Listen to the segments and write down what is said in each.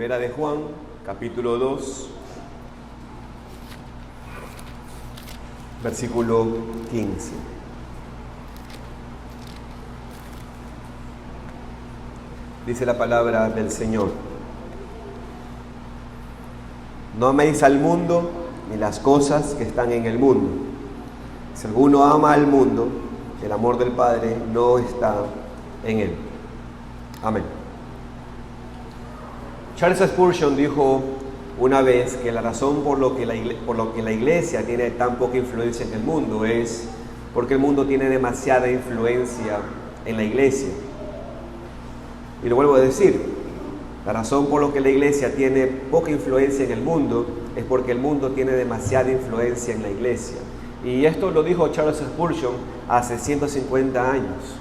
Primera de Juan, capítulo 2, versículo 15. Dice la palabra del Señor: no améis al mundo ni las cosas que están en el mundo. Si alguno ama al mundo, el amor del Padre no está en él. Amén. Charles Spurgeon dijo una vez que la razón por lo que la iglesia tiene tan poca influencia en el mundo es porque el mundo tiene demasiada influencia en la iglesia. Y lo vuelvo a decir, la razón por la que la iglesia tiene poca influencia en el mundo es porque el mundo tiene demasiada influencia en la iglesia. Y esto lo dijo Charles Spurgeon hace 150 años.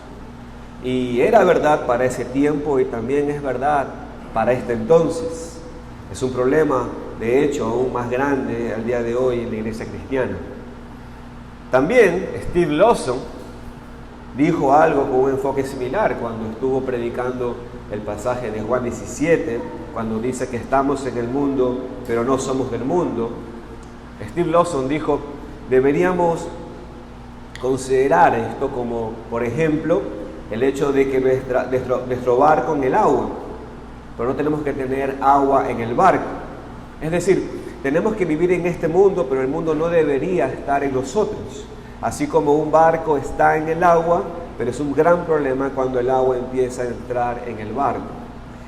Y era verdad para ese tiempo y también es verdad para este entonces. Es un problema, de hecho, aún más grande al día de hoy en la iglesia cristiana. También Steve Lawson dijo algo con un enfoque similar cuando estuvo predicando el pasaje de Juan 17, cuando dice que estamos en el mundo, pero no somos del mundo. Steve Lawson dijo: deberíamos considerar esto como, por ejemplo, el hecho de que nuestro barco en el agua, pero no tenemos que tener agua en el barco. Es decir, tenemos que vivir en este mundo, pero el mundo no debería estar en nosotros. Así como un barco está en el agua, pero es un gran problema cuando el agua empieza a entrar en el barco.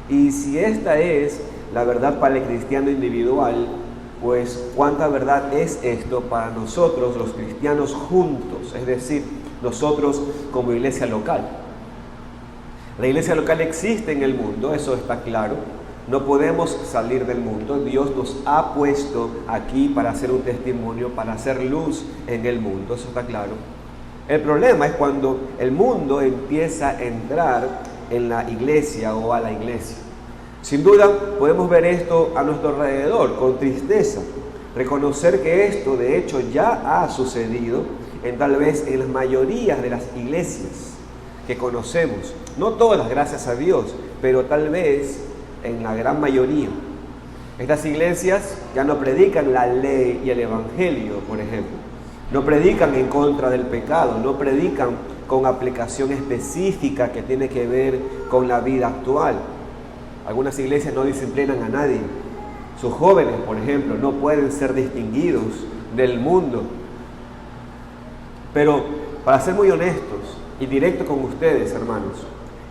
Y si esta es la verdad para el cristiano individual, pues ¿cuánta verdad es esto para nosotros los cristianos juntos? Es decir, nosotros como iglesia local. La iglesia local existe en el mundo, eso está claro. No podemos salir del mundo. Dios nos ha puesto aquí para hacer un testimonio, para hacer luz en el mundo, eso está claro. El problema es cuando el mundo empieza a entrar en la iglesia o a la iglesia. Sin duda podemos ver esto a nuestro alrededor con tristeza, reconocer que esto de hecho ya ha sucedido tal vez en las mayorías de las iglesias que conocemos. No todas, gracias a Dios, pero tal vez en la gran mayoría. Estas iglesias ya no predican la ley y el evangelio, por ejemplo. No predican en contra del pecado, no predican con aplicación específica que tiene que ver con la vida actual. Algunas iglesias no disciplinan a nadie. Sus jóvenes, por ejemplo, no pueden ser distinguidos del mundo. Pero para ser muy honestos y directo con ustedes, hermanos,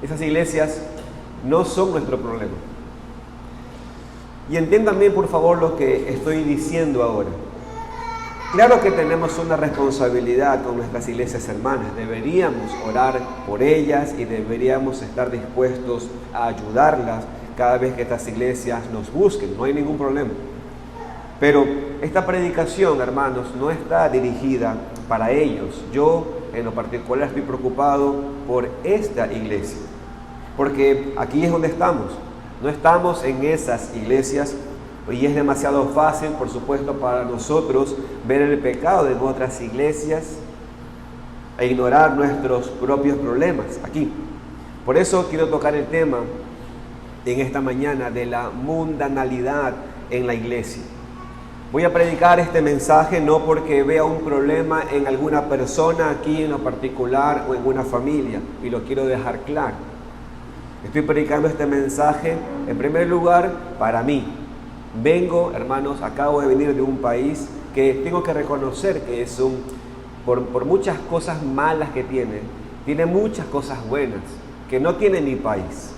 esas iglesias no son nuestro problema. Y entiendan bien, por favor, lo que estoy diciendo ahora. Claro que tenemos una responsabilidad con nuestras iglesias hermanas. Deberíamos orar por ellas y deberíamos estar dispuestos a ayudarlas cada vez que estas iglesias nos busquen. No hay ningún problema. Pero esta predicación, hermanos, no está dirigida para ellos. Yo, en lo particular, estoy preocupado por esta iglesia. Porque aquí es donde estamos. No estamos en esas iglesias y es demasiado fácil, por supuesto, para nosotros ver el pecado de otras iglesias e ignorar nuestros propios problemas aquí. Por eso quiero tocar el tema en esta mañana de la mundanalidad en la iglesia. Voy a predicar este mensaje no porque vea un problema en alguna persona aquí en lo particular o en una familia, y lo quiero dejar claro. Estoy predicando este mensaje en primer lugar para mí. Vengo, hermanos, acabo de venir de un país que tengo que reconocer que es por muchas cosas malas que tiene muchas cosas buenas que no tiene mi país.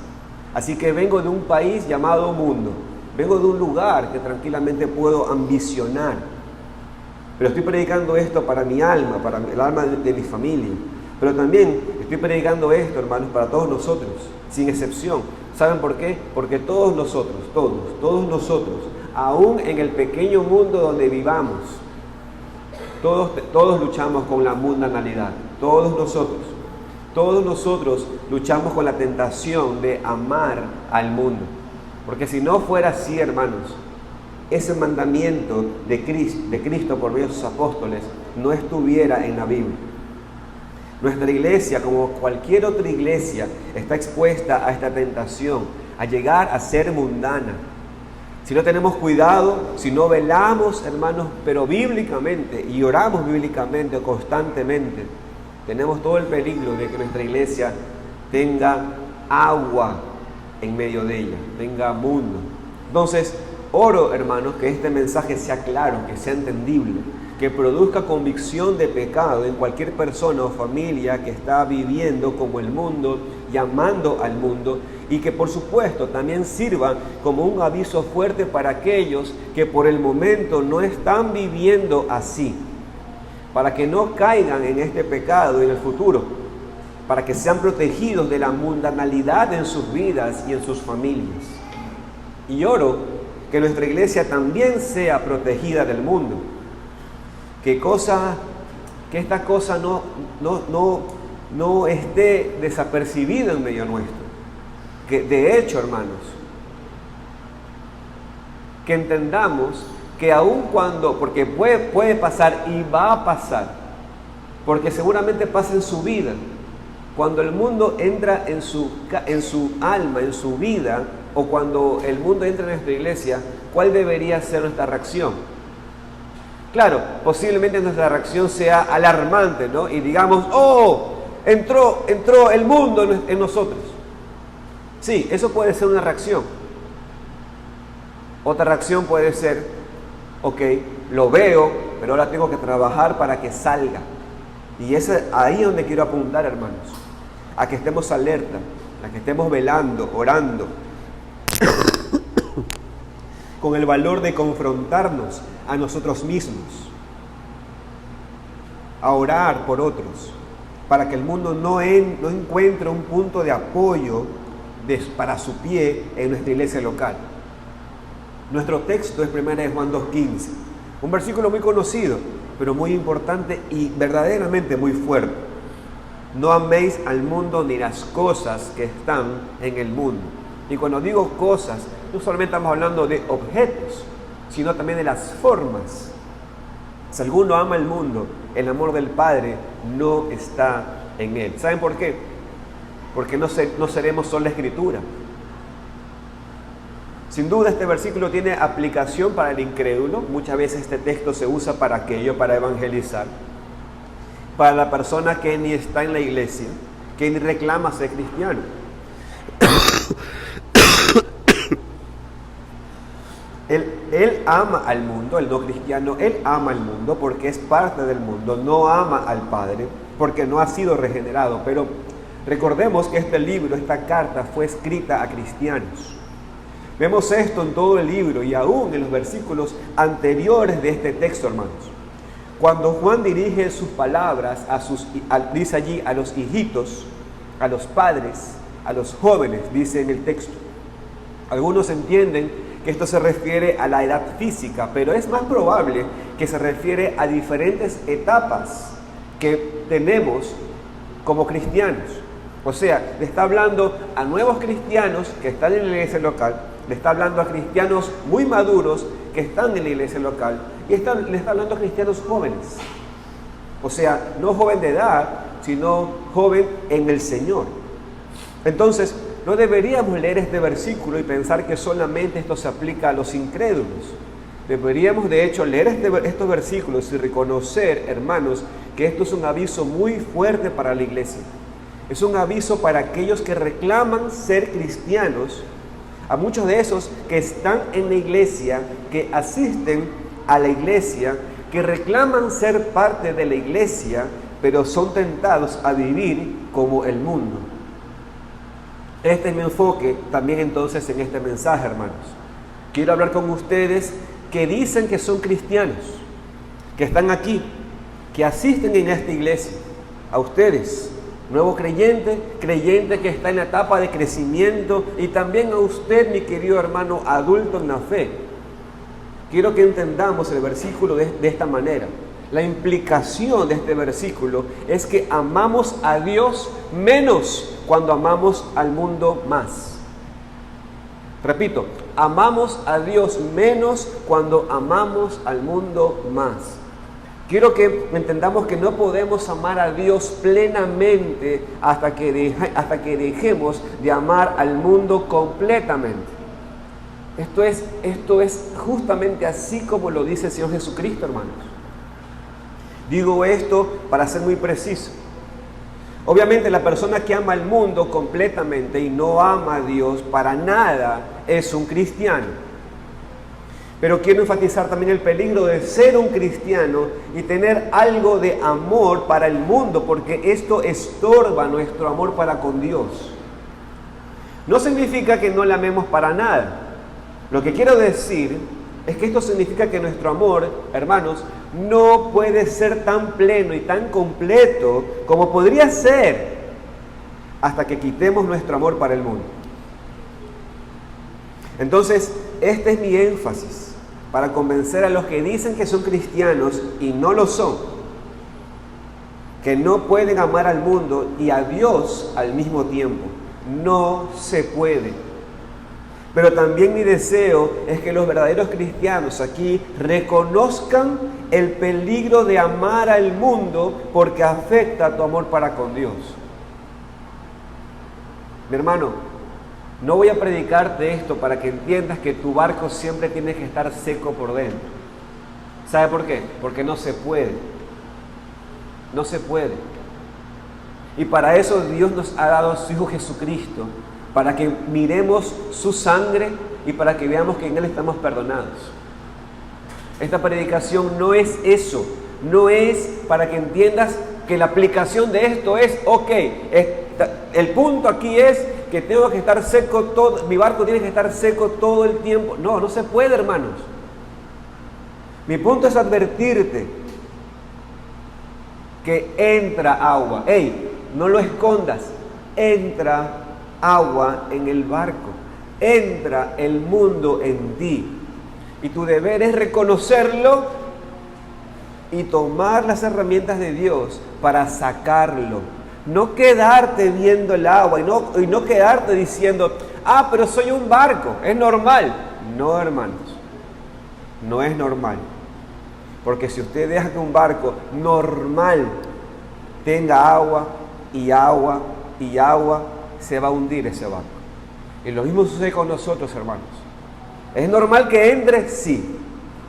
Así que vengo de un país llamado mundo. Vengo de un lugar que tranquilamente puedo ambicionar. Pero estoy predicando esto para mi alma, para el alma de mi familia. Pero también estoy predicando esto, hermanos, para todos nosotros, sin excepción. ¿Saben por qué? Porque todos nosotros, aún en el pequeño mundo donde vivamos, todos luchamos con la mundanalidad. Todos nosotros luchamos con la tentación de amar al mundo. Porque si no fuera así, hermanos, ese mandamiento de Cristo por medio de sus apóstoles no estuviera en la Biblia. Nuestra iglesia, como cualquier otra iglesia, está expuesta a esta tentación, a llegar a ser mundana. Si no tenemos cuidado, si no velamos, hermanos, pero bíblicamente, y oramos bíblicamente constantemente, tenemos todo el peligro de que nuestra iglesia tenga agua en medio de ella, tenga mundo. Entonces, oro, hermanos, que este mensaje sea claro, que sea entendible, que produzca convicción de pecado en cualquier persona o familia que está viviendo como el mundo, llamando al mundo, y que por supuesto también sirva como un aviso fuerte para aquellos que por el momento no están viviendo así, para que no caigan en este pecado en el futuro, para que sean protegidos de la mundanalidad en sus vidas y en sus familias. Y oro que nuestra iglesia también sea protegida del mundo, que esta cosa no esté desapercibida en medio nuestro. Que de hecho, hermanos, que entendamos que aun cuando, porque puede pasar y va a pasar, porque seguramente pasa en su vida, cuando el mundo entra en su alma, en su vida, o cuando el mundo entra en nuestra iglesia, ¿cuál debería ser nuestra reacción? Claro, posiblemente nuestra reacción sea alarmante, ¿no? Y digamos, ¡oh! Entró el mundo en nosotros. Sí, eso puede ser una reacción. Otra reacción puede ser, ok, lo veo, pero ahora tengo que trabajar para que salga. Y es ahí donde quiero apuntar, hermanos, a que estemos alerta, a que estemos velando, orando, con el valor de confrontarnos a nosotros mismos, a orar por otros, para que el mundo no encuentre un punto de apoyo para su pie en nuestra iglesia local. Nuestro texto es 1 Juan 2:15, un versículo muy conocido, pero muy importante y verdaderamente muy fuerte. No améis al mundo ni las cosas que están en el mundo. Y cuando digo cosas, no solamente estamos hablando de objetos, sino también de las formas. Si alguno ama el mundo, el amor del Padre no está en él. ¿Saben por qué? Porque no seremos solo la Escritura. Sin duda este versículo tiene aplicación para el incrédulo. Muchas veces este texto se usa para aquello, para evangelizar. Para la persona que ni está en la iglesia, que ni reclama ser cristiano. Él ama al mundo, el no cristiano, él ama al mundo porque es parte del mundo, no ama al Padre porque no ha sido regenerado. Pero recordemos que este libro, esta carta fue escrita a cristianos. Vemos esto en todo el libro y aún en los versículos anteriores de este texto, hermanos. Cuando Juan dirige sus palabras dice allí a los hijitos, a los padres, a los jóvenes, dice en el texto. Algunos entienden que esto se refiere a la edad física, pero es más probable que se refiere a diferentes etapas que tenemos como cristianos. O sea, le está hablando a nuevos cristianos que están en la iglesia local, le está hablando a cristianos muy maduros que están en la iglesia local y le está hablando a cristianos jóvenes. O sea, no joven de edad, sino joven en el Señor. Entonces, no deberíamos leer este versículo y pensar que solamente esto se aplica a los incrédulos. Deberíamos, de hecho, leer estos versículos y reconocer, hermanos, que esto es un aviso muy fuerte para la iglesia. Es un aviso para aquellos que reclaman ser cristianos, a muchos de esos que están en la iglesia, que asisten a la iglesia, que reclaman ser parte de la iglesia, pero son tentados a vivir como el mundo. Este es mi enfoque también entonces en este mensaje, hermanos. Quiero hablar con ustedes que dicen que son cristianos, que están aquí, que asisten en esta iglesia. A ustedes, nuevo creyente que está en la etapa de crecimiento, y también a usted, mi querido hermano adulto en la fe. Quiero que entendamos el versículo de esta manera. La implicación de este versículo es que amamos a Dios menos cuando amamos al mundo más. Repito, amamos a Dios menos cuando amamos al mundo más. Quiero que entendamos que no podemos amar a Dios plenamente hasta que dejemos de amar al mundo completamente. Esto es justamente así como lo dice el Señor Jesucristo, hermanos. Digo esto para ser muy preciso. Obviamente la persona que ama al mundo completamente y no ama a Dios para nada es un cristiano. Pero quiero enfatizar también el peligro de ser un cristiano y tener algo de amor para el mundo, porque esto estorba nuestro amor para con Dios. No significa que no le amemos para nada. Lo que quiero decir es que esto significa que nuestro amor, hermanos, no puede ser tan pleno y tan completo como podría ser hasta que quitemos nuestro amor para el mundo. Entonces, este es mi énfasis para convencer a los que dicen que son cristianos y no lo son, que no pueden amar al mundo y a Dios al mismo tiempo. No se puede. Pero también mi deseo es que los verdaderos cristianos aquí reconozcan el peligro de amar al mundo porque afecta tu amor para con Dios. Mi hermano, no voy a predicarte esto para que entiendas que tu barco siempre tiene que estar seco por dentro. ¿Sabe por qué? Porque no se puede. No se puede. Y para eso Dios nos ha dado a su Hijo Jesucristo, para que miremos su sangre y para que veamos que en Él estamos perdonados. Esta predicación no es eso, no es para que entiendas que la aplicación de esto es, el punto aquí es que tengo que estar seco todo, mi barco tiene que estar seco todo el tiempo. No, no se puede, hermanos. Mi punto es advertirte que entra agua. No lo escondas, entra agua en el barco, entra el mundo en ti y tu deber es reconocerlo y tomar las herramientas de Dios para sacarlo, no quedarte viendo el agua y no quedarte diciendo, pero soy un barco, es normal. No, hermanos, no es normal, porque si usted deja que un barco normal tenga agua y agua y agua, se va a hundir ese barco. Y lo mismo sucede con nosotros, hermanos. ¿Es normal que entre? Sí.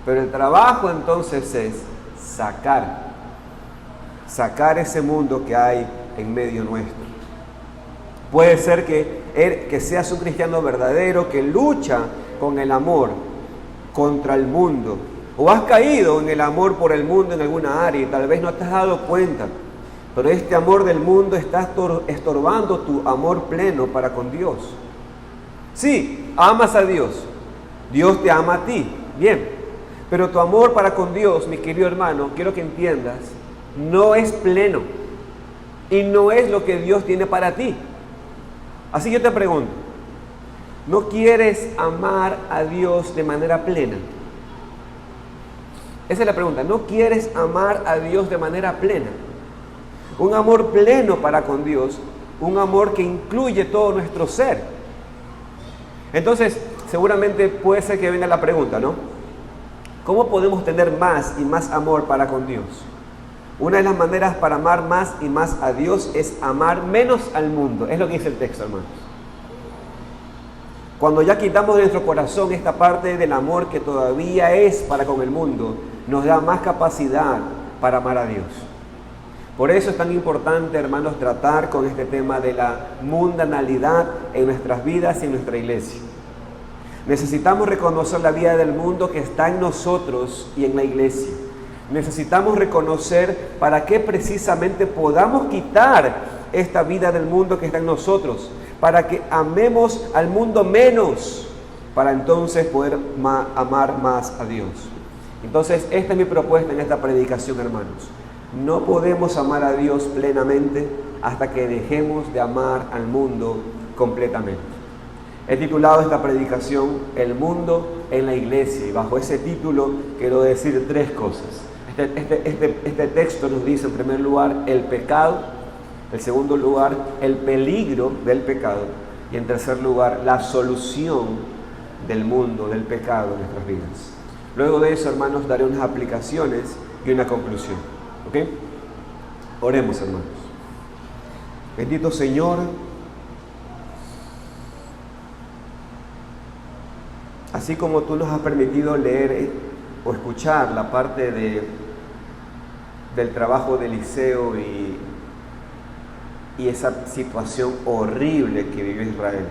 Pero el trabajo entonces es sacar ese mundo que hay en medio nuestro. Puede ser que seas un cristiano verdadero que lucha con el amor contra el mundo. O has caído en el amor por el mundo en alguna área y tal vez no te has dado cuenta. Pero este amor del mundo está estorbando tu amor pleno para con Dios. Sí, amas a Dios. Dios te ama a ti. Bien. Pero tu amor para con Dios, mi querido hermano, quiero que entiendas, no es pleno. Y no es lo que Dios tiene para ti. Así que yo te pregunto, ¿no quieres amar a Dios de manera plena? Esa es la pregunta. ¿No quieres amar a Dios de manera plena? Un amor pleno para con Dios, un amor que incluye todo nuestro ser. Entonces, seguramente puede ser que venga la pregunta, ¿no? ¿Cómo podemos tener más y más amor para con Dios? Una de las maneras para amar más y más a Dios es amar menos al mundo. Es lo que dice el texto, hermanos. Cuando ya quitamos de nuestro corazón esta parte del amor que todavía es para con el mundo, nos da más capacidad para amar a Dios. Por eso es tan importante, hermanos, tratar con este tema de la mundanalidad en nuestras vidas y en nuestra iglesia. Necesitamos reconocer la vida del mundo que está en nosotros y en la iglesia. Necesitamos reconocer para qué precisamente podamos quitar esta vida del mundo que está en nosotros, para que amemos al mundo menos, para entonces poder amar más a Dios. Entonces, esta es mi propuesta en esta predicación, hermanos. No podemos amar a Dios plenamente hasta que dejemos de amar al mundo completamente. He titulado esta predicación El mundo en la iglesia, y bajo ese título quiero decir tres cosas. Este texto nos dice en primer lugar el pecado, en segundo lugar el peligro del pecado y en tercer lugar la solución del mundo, del pecado en nuestras vidas. Luego de eso, hermanos, daré unas aplicaciones y una conclusión. ¿Ok? Oremos, hermanos. Bendito Señor, así como tú nos has permitido leer o escuchar la parte del trabajo de Eliseo y esa situación horrible que vivió Israel.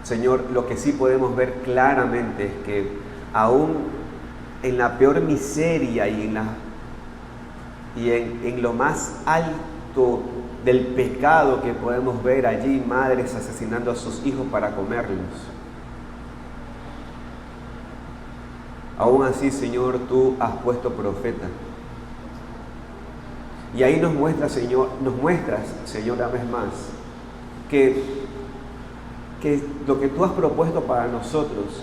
Señor, lo que sí podemos ver claramente es que aún en la peor miseria y en lo más alto del pecado que podemos ver allí, madres asesinando a sus hijos para comerlos. Aún así, Señor, tú has puesto profeta. Y ahí nos muestras, Señor, una vez más, que lo que tú has propuesto para nosotros,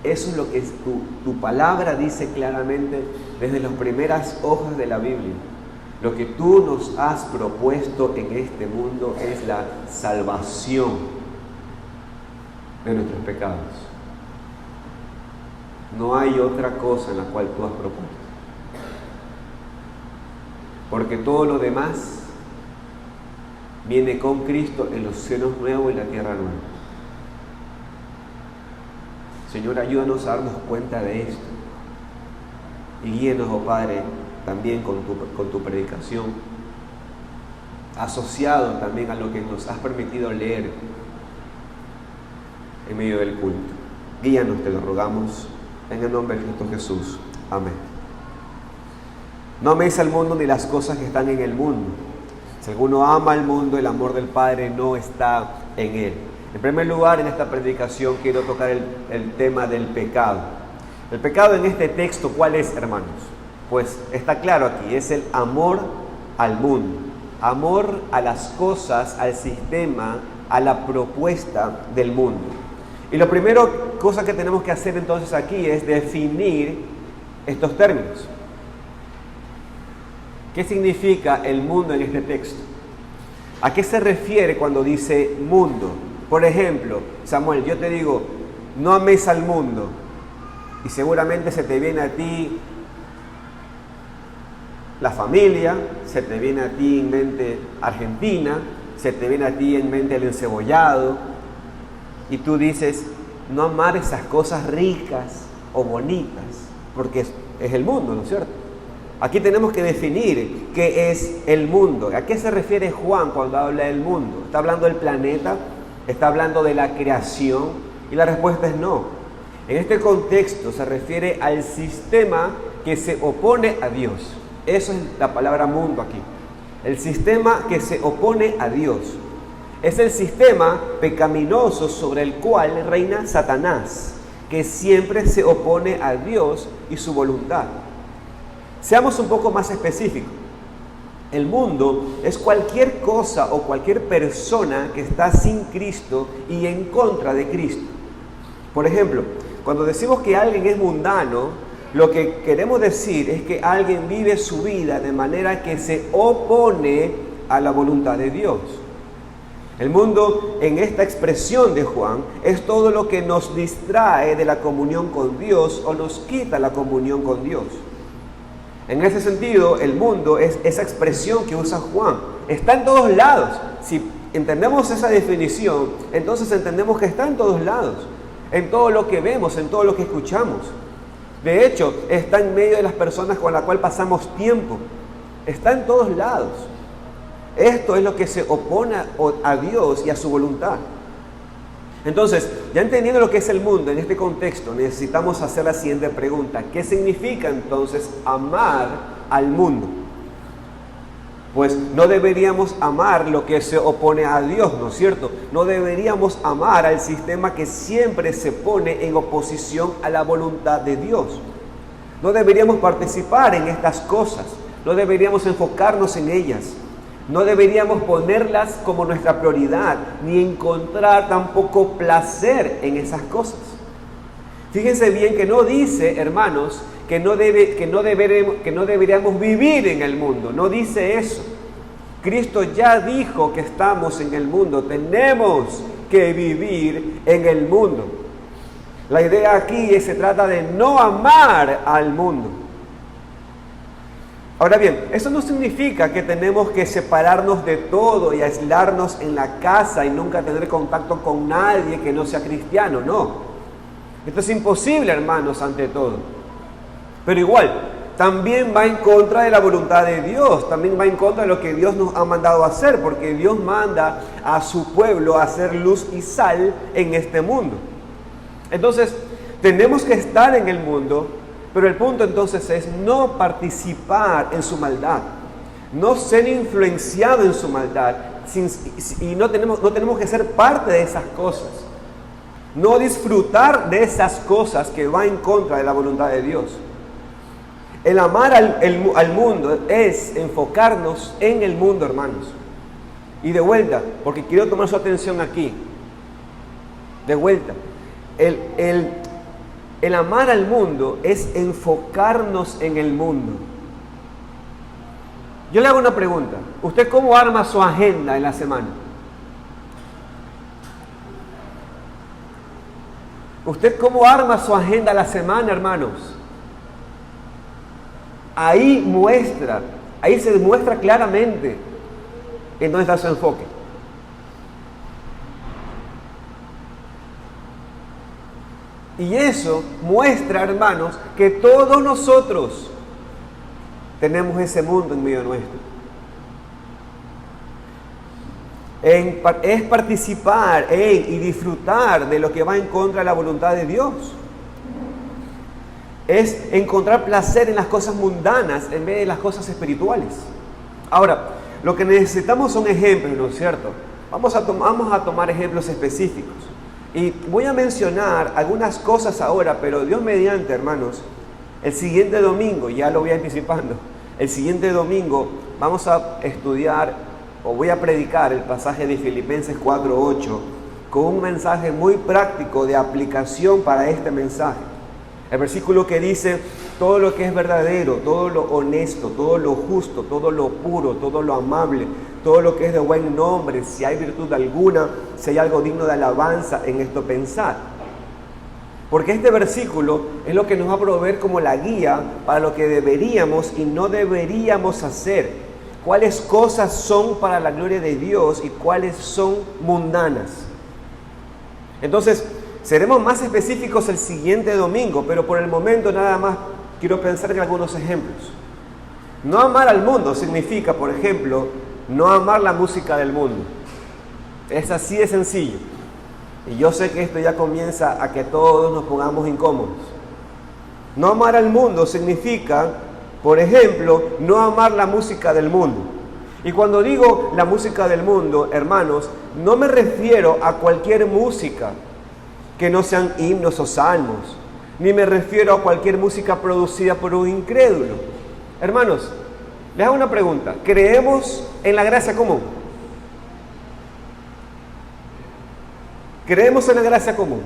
eso es lo que tu palabra dice claramente desde las primeras hojas de la Biblia. Lo que tú nos has propuesto en este mundo es la salvación de nuestros pecados. No hay otra cosa en la cual tú has propuesto. Porque todo lo demás viene con Cristo en los cielos nuevos y la tierra nueva. Señor, ayúdanos a darnos cuenta de esto. Y guíenos, oh Padre, también con tu predicación, asociado también a lo que nos has permitido leer en medio del culto. Guíanos, te lo rogamos, en el nombre de Cristo Jesús. Amén. No améis al mundo ni las cosas que están en el mundo. Si alguno ama al mundo, el amor del Padre no está en él. En primer lugar, en esta predicación quiero tocar el tema del pecado. El pecado en este texto, ¿cuál es, hermanos? Pues está claro aquí, es el amor al mundo, amor a las cosas, al sistema, a la propuesta del mundo. Y la primera cosa que tenemos que hacer entonces aquí es definir estos términos. ¿Qué significa el mundo en este texto? ¿A qué se refiere cuando dice mundo? Por ejemplo, Samuel, yo te digo, no ames al mundo, y seguramente se te viene a ti la familia, se te viene a ti en mente Argentina, se te viene a ti en mente el encebollado, y tú dices, no amar esas cosas ricas o bonitas, porque es el mundo, ¿no es cierto? Aquí tenemos que definir qué es el mundo. ¿A qué se refiere Juan cuando habla del mundo? ¿Está hablando del planeta? ¿Está hablando de la creación? Y la respuesta es no. En este contexto se refiere al sistema que se opone a Dios. Eso es la palabra mundo aquí. El sistema que se opone a Dios. Es el sistema pecaminoso sobre el cual reina Satanás, que siempre se opone a Dios y su voluntad. Seamos un poco más específicos. El mundo es cualquier cosa o cualquier persona que está sin Cristo y en contra de Cristo. Por ejemplo, cuando decimos que alguien es mundano, lo que queremos decir es que alguien vive su vida de manera que se opone a la voluntad de Dios. El mundo, en esta expresión de Juan, es todo lo que nos distrae de la comunión con Dios o nos quita la comunión con Dios. En ese sentido, el mundo es esa expresión que usa Juan. Está en todos lados. Si entendemos esa definición, entonces entendemos que está en todos lados. En todo lo que vemos, en todo lo que escuchamos. De hecho, está en medio de las personas con las cuales pasamos tiempo. Está en todos lados. Esto es lo que se opone a Dios y a su voluntad. Entonces, ya entendiendo lo que es el mundo en este contexto, necesitamos hacer la siguiente pregunta. ¿Qué significa entonces amar al mundo? Pues no deberíamos amar lo que se opone a Dios, ¿no es cierto? No deberíamos amar al sistema que siempre se pone en oposición a la voluntad de Dios. No deberíamos participar en estas cosas, no deberíamos enfocarnos en ellas. No deberíamos ponerlas como nuestra prioridad, ni encontrar tampoco placer en esas cosas. Fíjense bien que no dice, hermanos, que no deberíamos vivir en el mundo. No dice eso. Cristo ya dijo que estamos en el mundo. Tenemos que vivir en el mundo. La idea aquí se trata de no amar al mundo. Ahora bien, eso no significa que tenemos que separarnos de todo y aislarnos en la casa y nunca tener contacto con nadie que no sea cristiano, no. Esto es imposible, hermanos, ante todo. Pero igual, también va en contra de la voluntad de Dios, también va en contra de lo que Dios nos ha mandado a hacer, porque Dios manda a su pueblo a hacer luz y sal en este mundo. Entonces, tenemos que estar en el mundo, pero el punto entonces es no participar en su maldad, no ser influenciado en su maldad, y no tenemos que ser parte de esas cosas, no disfrutar de esas cosas que van en contra de la voluntad de Dios. El amar al mundo es enfocarnos en el mundo, hermanos. Y de vuelta, porque quiero tomar su atención aquí, de vuelta, el amar al mundo es enfocarnos en el mundo. Yo le hago una pregunta. ¿Usted cómo arma su agenda en la semana? ¿Usted cómo arma su agenda la semana, hermanos? Ahí se demuestra claramente en dónde está su enfoque. Y eso muestra, hermanos, que todos nosotros tenemos ese mundo en medio nuestro. Es participar y disfrutar de lo que va en contra de la voluntad de Dios. Es encontrar placer en las cosas mundanas en vez de las cosas espirituales. Ahora, lo que necesitamos son ejemplos, ¿no es cierto? Vamos a tomar ejemplos específicos. Y voy a mencionar algunas cosas ahora, pero Dios mediante, hermanos, el siguiente domingo, ya lo voy anticipando, el siguiente domingo vamos a estudiar, o voy a predicar el pasaje de Filipenses 4:8, con un mensaje muy práctico de aplicación para este mensaje. El versículo que dice, todo lo que es verdadero, todo lo honesto, todo lo justo, todo lo puro, todo lo amable, todo lo que es de buen nombre, si hay virtud alguna, si hay algo digno de alabanza, en esto pensad. Porque este versículo es lo que nos va a proveer como la guía para lo que deberíamos y no deberíamos hacer. Cuáles cosas son para la gloria de Dios y cuáles son mundanas. Entonces, seremos más específicos el siguiente domingo, pero por el momento nada más quiero pensar en algunos ejemplos. No amar al mundo significa, por ejemplo, no amar la música del mundo. Es así de sencillo. Y yo sé que esto ya comienza a que todos nos pongamos incómodos. No amar al mundo significa, por ejemplo, no amar la música del mundo. Y cuando digo la música del mundo, hermanos, no me refiero a cualquier música que no sean himnos o salmos, ni me refiero a cualquier música producida por un incrédulo. Hermanos, les hago una pregunta. ¿Creemos en la gracia común? ¿Creemos en la gracia común?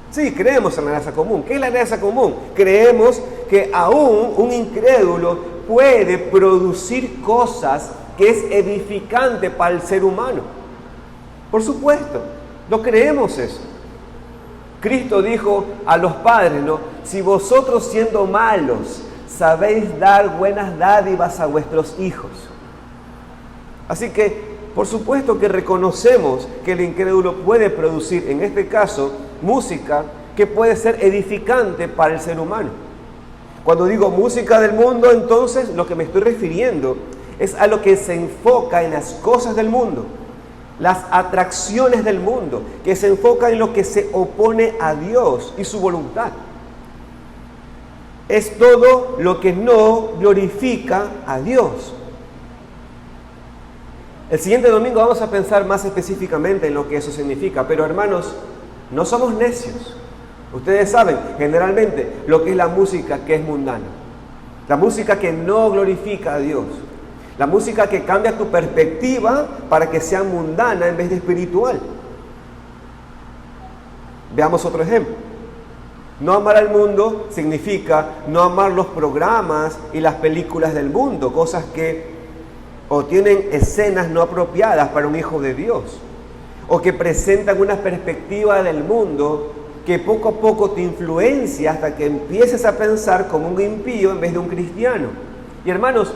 Sí, creemos en la gracia común. ¿Qué es la gracia común? Creemos que aún un incrédulo puede producir cosas que es edificante para el ser humano. Por supuesto, no creemos eso. Cristo dijo a los padres, ¿no? Si vosotros siendo malos sabéis dar buenas dádivas a vuestros hijos. Así que, por supuesto que reconocemos que el incrédulo puede producir, en este caso, música que puede ser edificante para el ser humano. Cuando digo música del mundo, entonces lo que me estoy refiriendo es a lo que se enfoca en las cosas del mundo, las atracciones del mundo, que se enfoca en lo que se opone a Dios y su voluntad. Es todo lo que no glorifica a Dios. El siguiente domingo vamos a pensar más específicamente en lo que eso significa, pero hermanos, no somos necios. Ustedes saben generalmente lo que es la música que es mundana, la música que no glorifica a Dios, la música que cambia tu perspectiva para que sea mundana en vez de espiritual. Veamos otro ejemplo. No amar al mundo significa no amar los programas y las películas del mundo, cosas que o tienen escenas no apropiadas para un hijo de Dios, o que presentan una perspectiva del mundo que poco a poco te influencia hasta que empieces a pensar como un impío en vez de un cristiano. Y hermanos,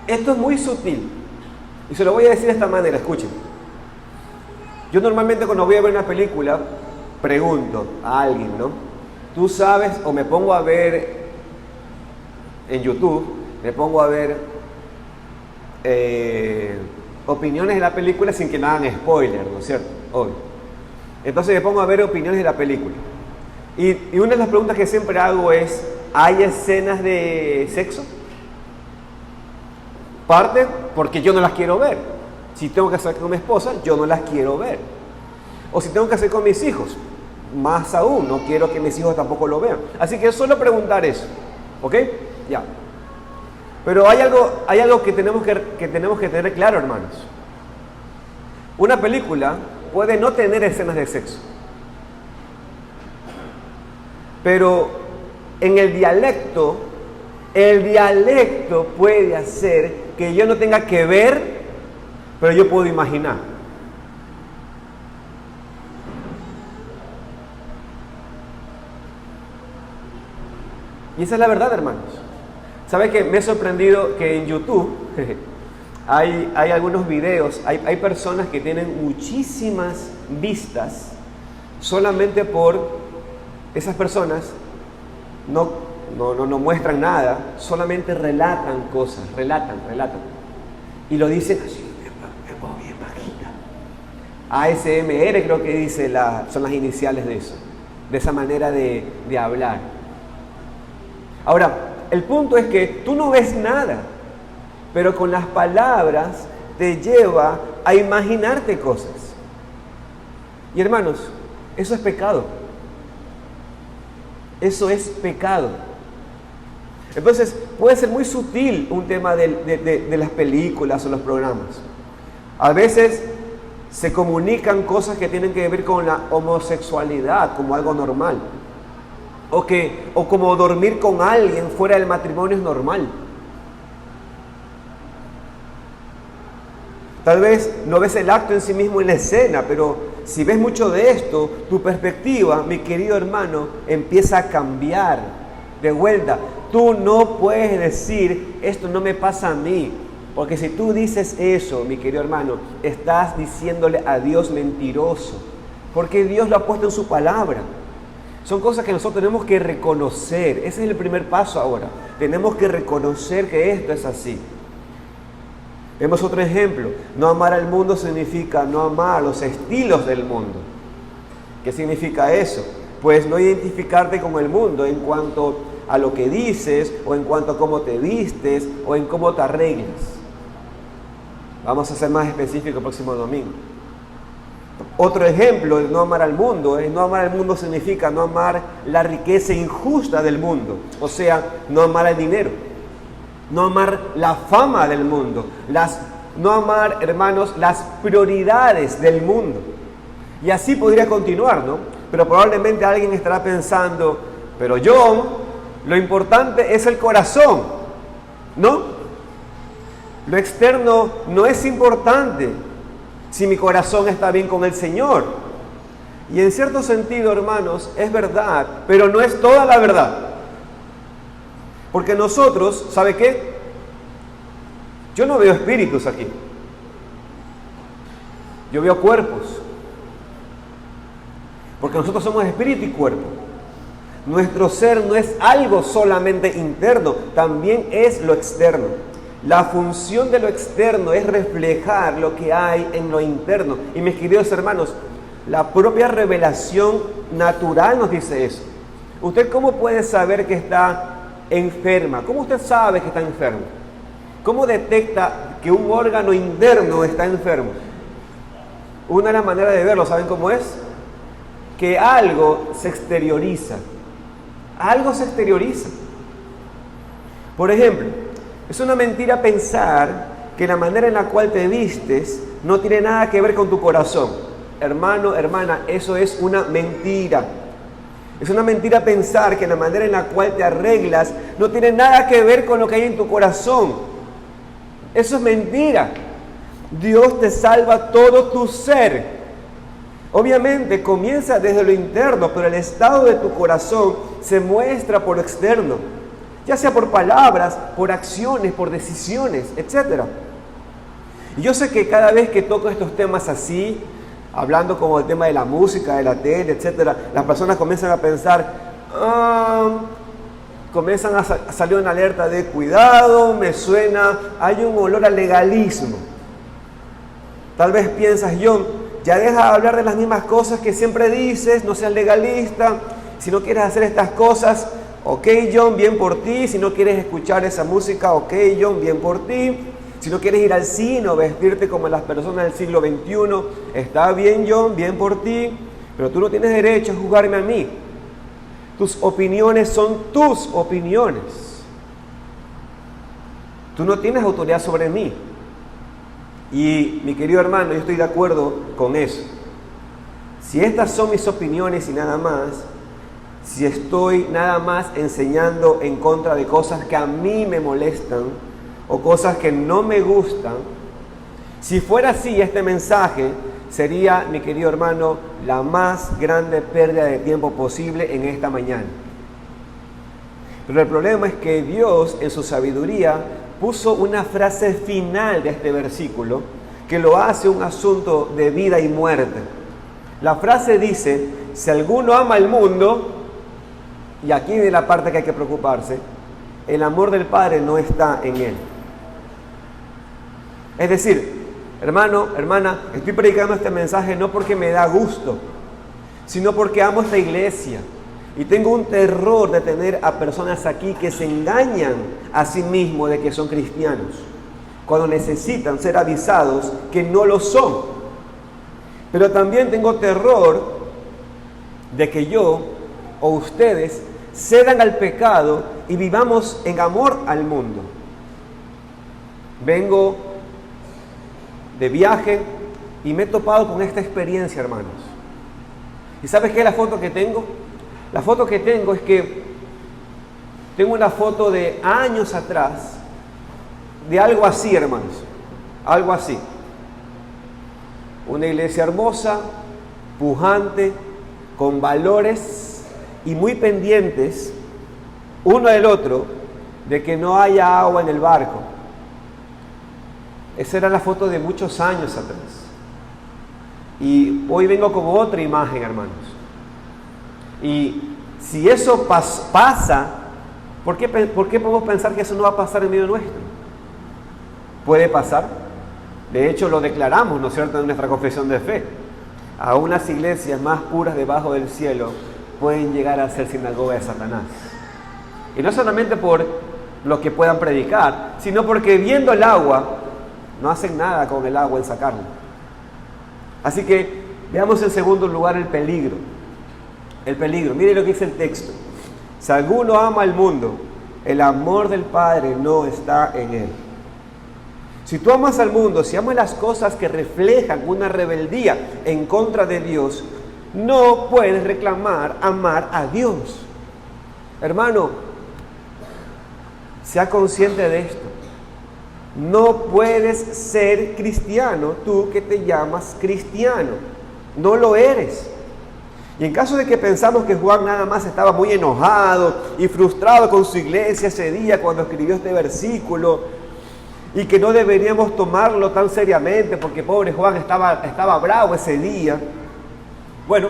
Esto es muy sutil. Y se lo voy a decir de esta manera, escuchen. Yo normalmente cuando voy a ver una película, pregunto a alguien, ¿no? Tú sabes, o me pongo a ver en YouTube, me pongo a ver opiniones de la película sin que me hagan spoiler, ¿no es cierto? Obvio. Entonces me pongo a ver opiniones de la película. Y una de las preguntas que siempre hago es, ¿hay escenas de sexo? Parte porque yo no las quiero ver. Si tengo que hacer con mi esposa, yo no las quiero ver. O si tengo que hacer con mis hijos, más aún, no quiero que mis hijos tampoco lo vean. Así que solo preguntar eso, ¿ok? Ya. Pero hay algo que tenemos que tener claro, hermanos. Una película puede no tener escenas de sexo, pero en el dialecto puede hacer que yo no tenga que ver, pero yo puedo imaginar. Y esa es la verdad, hermanos. ¿Sabe que me he sorprendido que en YouTube hay algunos videos, hay personas que tienen muchísimas vistas solamente por esas personas no muestran nada, solamente relatan cosas, relatan. Y lo dicen así, en voz bien bajita. ASMR creo que dice son las iniciales de eso, de esa manera de hablar. Ahora, el punto es que tú no ves nada, pero con las palabras te lleva a imaginarte cosas. Y hermanos, eso es pecado. Eso es pecado. Entonces, puede ser muy sutil un tema de las películas o los programas. A veces se comunican cosas que tienen que ver con la homosexualidad como algo normal. O como dormir con alguien fuera del matrimonio es normal. Tal vez no ves el acto en sí mismo en la escena, pero si ves mucho de esto, tu perspectiva, mi querido hermano, empieza a cambiar. De vuelta, tú no puedes decir, esto no me pasa a mí. Porque si tú dices eso, mi querido hermano, estás diciéndole a Dios mentiroso. Porque Dios lo ha puesto en su palabra. Son cosas que nosotros tenemos que reconocer. Ese es el primer paso ahora. Tenemos que reconocer que esto es así. Vemos otro ejemplo. No amar al mundo significa no amar los estilos del mundo. ¿Qué significa eso? Pues no identificarte con el mundo en cuanto a lo que dices, o en cuanto a cómo te vistes, o en cómo te arreglas. Vamos a ser más específicos el próximo domingo. Otro ejemplo de no amar al mundo, no amar al mundo significa no amar la riqueza injusta del mundo, o sea, no amar el dinero, no amar la fama del mundo, no amar, hermanos, las prioridades del mundo. Y así podría continuar, ¿no? Pero probablemente alguien estará pensando, pero John, lo importante es el corazón, ¿no? Lo externo no es importante si mi corazón está bien con el Señor. Y en cierto sentido, hermanos, es verdad, pero no es toda la verdad. Porque nosotros, ¿sabe qué? Yo no veo espíritus aquí. Yo veo cuerpos. Porque nosotros somos espíritu y cuerpo. Nuestro ser no es algo solamente interno, también es lo externo. La función de lo externo es reflejar lo que hay en lo interno. Y mis queridos hermanos, la propia revelación natural nos dice eso. ¿Usted cómo puede saber que está enferma? ¿Cómo usted sabe que está enfermo? ¿Cómo detecta que un órgano interno está enfermo? Una de las maneras de verlo, ¿saben cómo es? Que algo se exterioriza. Algo se exterioriza. Por ejemplo, es una mentira pensar que la manera en la cual te vistes no tiene nada que ver con tu corazón. Hermano, hermana, eso es una mentira. Es una mentira pensar que la manera en la cual te arreglas no tiene nada que ver con lo que hay en tu corazón. Eso es mentira. Dios te salva todo tu ser. Obviamente comienza desde lo interno, pero el estado de tu corazón se muestra por lo externo. ya sea por palabras, por acciones, por decisiones, etc. Y yo sé que cada vez que toco estos temas así, hablando como el tema de la música, de la tele, etc., las personas comienzan a pensar, comienzan a salir una alerta de cuidado, me suena, hay un olor a legalismo. Tal vez piensas, John, ya deja de hablar de las mismas cosas que siempre dices, no seas legalista, si no quieres hacer estas cosas, ok John, bien por ti, si no quieres escuchar esa música, ok John, bien por ti, si no quieres ir al cine o vestirte como las personas del siglo XXI, está bien John, bien por ti, pero tú no tienes derecho a juzgarme a mí. Tus opiniones son tus opiniones. Tú no tienes autoridad sobre mí. Y mi querido hermano, yo estoy de acuerdo con eso. Si estas son mis opiniones y nada más, si estoy nada más enseñando en contra de cosas que a mí me molestan o cosas que no me gustan, si fuera así, este mensaje sería, mi querido hermano, la más grande pérdida de tiempo posible en esta mañana. Pero el problema es que Dios, en su sabiduría, puso una frase final de este versículo que lo hace un asunto de vida y muerte. La frase dice, si alguno ama al mundo, y aquí viene la parte que hay que preocuparse, el amor del Padre no está en él. Es decir, hermano, hermana, estoy predicando este mensaje no porque me da gusto, sino porque amo esta iglesia y tengo un terror de tener a personas aquí que se engañan a sí mismos de que son cristianos, cuando necesitan ser avisados que no lo son. Pero también tengo terror de que yo o ustedes cedan al pecado y vivamos en amor al mundo. Vengo de viaje y me he topado con esta experiencia, hermanos. ¿Y sabes qué es la foto que tengo? La foto que tengo es que tengo una foto de años atrás, de algo así, hermanos, algo así. Una iglesia hermosa, pujante, con valores y muy pendientes uno del otro de que no haya agua en el barco. Esa era la foto de muchos años atrás. Y hoy vengo con otra imagen, hermanos. Y si eso pasa, ¿por qué podemos pensar que eso no va a pasar en medio nuestro? Puede pasar. De hecho, lo declaramos, ¿no es cierto?, en nuestra confesión de fe. Aún las iglesias más puras debajo del cielo pueden llegar a ser sinagoga de Satanás. Y no solamente por lo que puedan predicar, sino porque viendo el agua, no hacen nada con el agua en sacarlo. Así que veamos en segundo lugar el peligro. El peligro. Mire lo que dice el texto. Si alguno ama al mundo, el amor del Padre no está en él. Si tú amas al mundo, si amas las cosas que reflejan una rebeldía en contra de Dios, no puedes reclamar amar a Dios. Hermano, sea consciente de esto. No puedes ser cristiano, tú que te llamas cristiano. No lo eres. Y en caso de que pensamos que Juan nada más estaba muy enojado y frustrado con su iglesia ese día cuando escribió este versículo, y que no deberíamos tomarlo tan seriamente porque pobre Juan estaba bravo ese día. Bueno,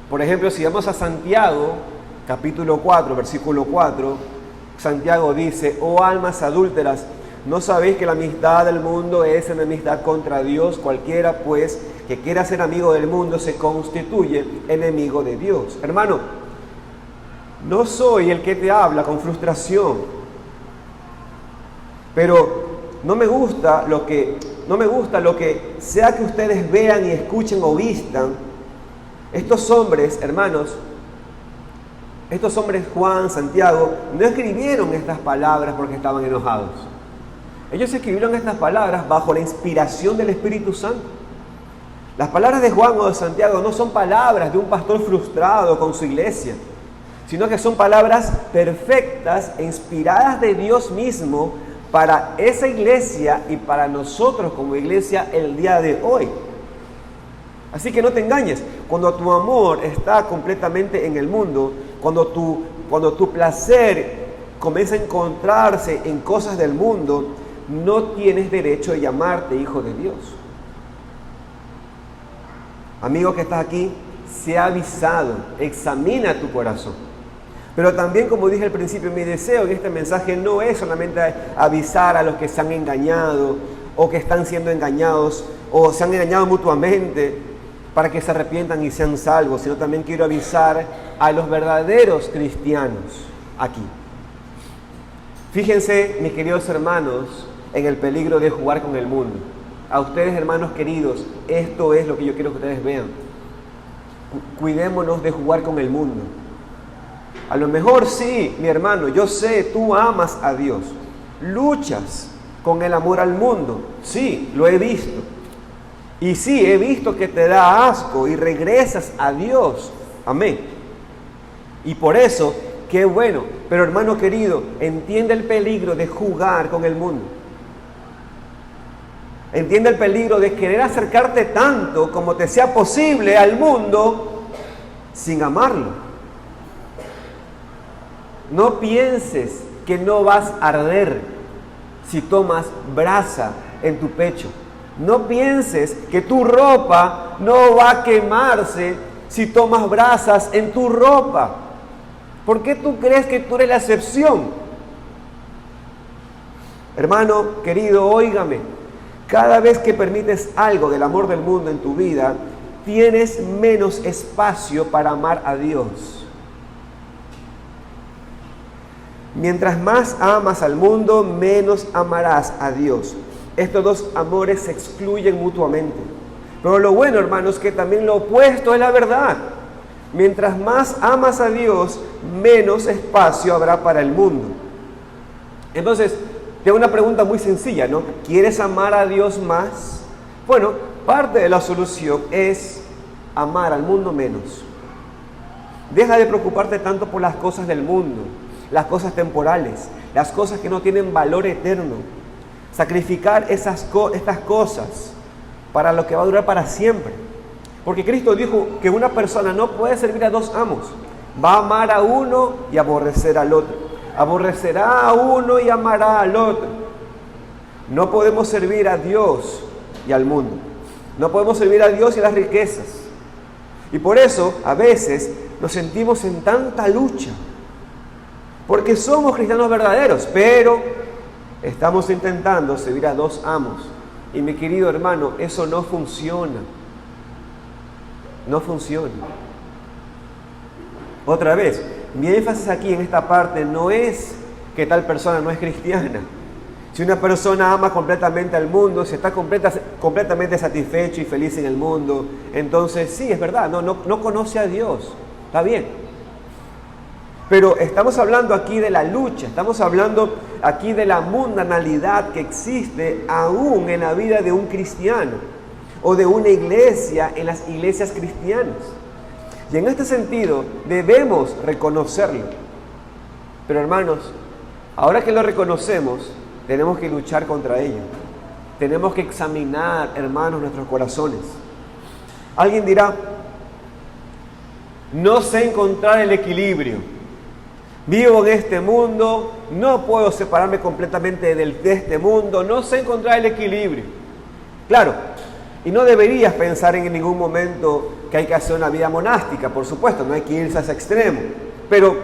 por ejemplo, si vamos a Santiago, capítulo 4, versículo 4, Santiago dice, oh almas adúlteras, ¿no sabéis que la amistad del mundo es enemistad contra Dios? Cualquiera, pues, que quiera ser amigo del mundo se constituye enemigo de Dios. Hermano, no soy el que te habla con frustración, pero no me gusta lo que sea que ustedes vean y escuchen o vistan. Estos hombres, hermanos, estos hombres Juan, Santiago, no escribieron estas palabras porque estaban enojados. Ellos escribieron estas palabras bajo la inspiración del Espíritu Santo. Las palabras de Juan o de Santiago no son palabras de un pastor frustrado con su iglesia, sino que son palabras perfectas e inspiradas de Dios mismo para esa iglesia y para nosotros como iglesia el día de hoy. Así que no te engañes, cuando tu amor está completamente en el mundo, cuando tu placer comienza a encontrarse en cosas del mundo, no tienes derecho de llamarte hijo de Dios. Amigo que estás aquí, sea avisado, examina tu corazón. Pero también, como dije al principio, mi deseo en este mensaje no es solamente avisar a los que se han engañado o que están siendo engañados o se han engañado mutuamente para que se arrepientan y sean salvos, sino también quiero avisar a los verdaderos cristianos aquí. Fíjense, mis queridos hermanos, en el peligro de jugar con el mundo. A ustedes, hermanos queridos, esto es lo que yo quiero que ustedes vean. Cuidémonos de jugar con el mundo. A lo mejor sí, mi hermano, yo sé, tú amas a Dios, luchas con el amor al mundo, sí, lo he visto. Y sí, he visto que te da asco y regresas a Dios, amén. Y por eso, qué bueno, pero hermano querido, entiende el peligro de jugar con el mundo. Entiende el peligro de querer acercarte tanto como te sea posible al mundo sin amarlo. No pienses que no vas a arder si tomas brasa en tu pecho. No pienses que tu ropa no va a quemarse si tomas brasas en tu ropa. ¿Por qué tú crees que tú eres la excepción? Hermano querido, óigame. Cada vez que permites algo del amor del mundo en tu vida, tienes menos espacio para amar a Dios. Mientras más amas al mundo, menos amarás a Dios. Estos dos amores se excluyen mutuamente. Pero lo bueno, hermanos, es que también lo opuesto es la verdad. Mientras más amas a Dios, menos espacio habrá para el mundo. Entonces, tengo una pregunta muy sencilla, ¿no? ¿Quieres amar a Dios más? Bueno, parte de la solución es amar al mundo menos. Deja de preocuparte tanto por las cosas del mundo, las cosas temporales, las cosas que no tienen valor eterno. Sacrificar estas cosas para lo que va a durar para siempre. Porque Cristo dijo que una persona no puede servir a dos amos. Va a amar a uno y aborrecer al otro. Aborrecerá a uno y amará al otro. No podemos servir a Dios y al mundo. No podemos servir a Dios y a las riquezas. Y por eso a veces nos sentimos en tanta lucha. Porque somos cristianos verdaderos, pero estamos intentando servir a dos amos. Y mi querido hermano, eso no funciona. No funciona. Otra vez, mi énfasis aquí en esta parte no es que tal persona no es cristiana. Si una persona ama completamente al mundo, si está completamente satisfecho y feliz en el mundo, entonces sí, es verdad, no conoce a Dios. Está bien. Pero estamos hablando aquí de la lucha, estamos hablando aquí de la mundanalidad que existe aún en la vida de un cristiano o de una iglesia, en las iglesias cristianas. Y en este sentido debemos reconocerlo. Pero hermanos, ahora que lo reconocemos, tenemos que luchar contra ello. Tenemos que examinar, hermanos, nuestros corazones. Alguien dirá, no sé encontrar el equilibrio. Vivo en este mundo, no puedo separarme completamente de este mundo, no sé encontrar el equilibrio. Claro, y no deberías pensar en ningún momento que hay que hacer una vida monástica, por supuesto, no hay que irse a ese extremo. Pero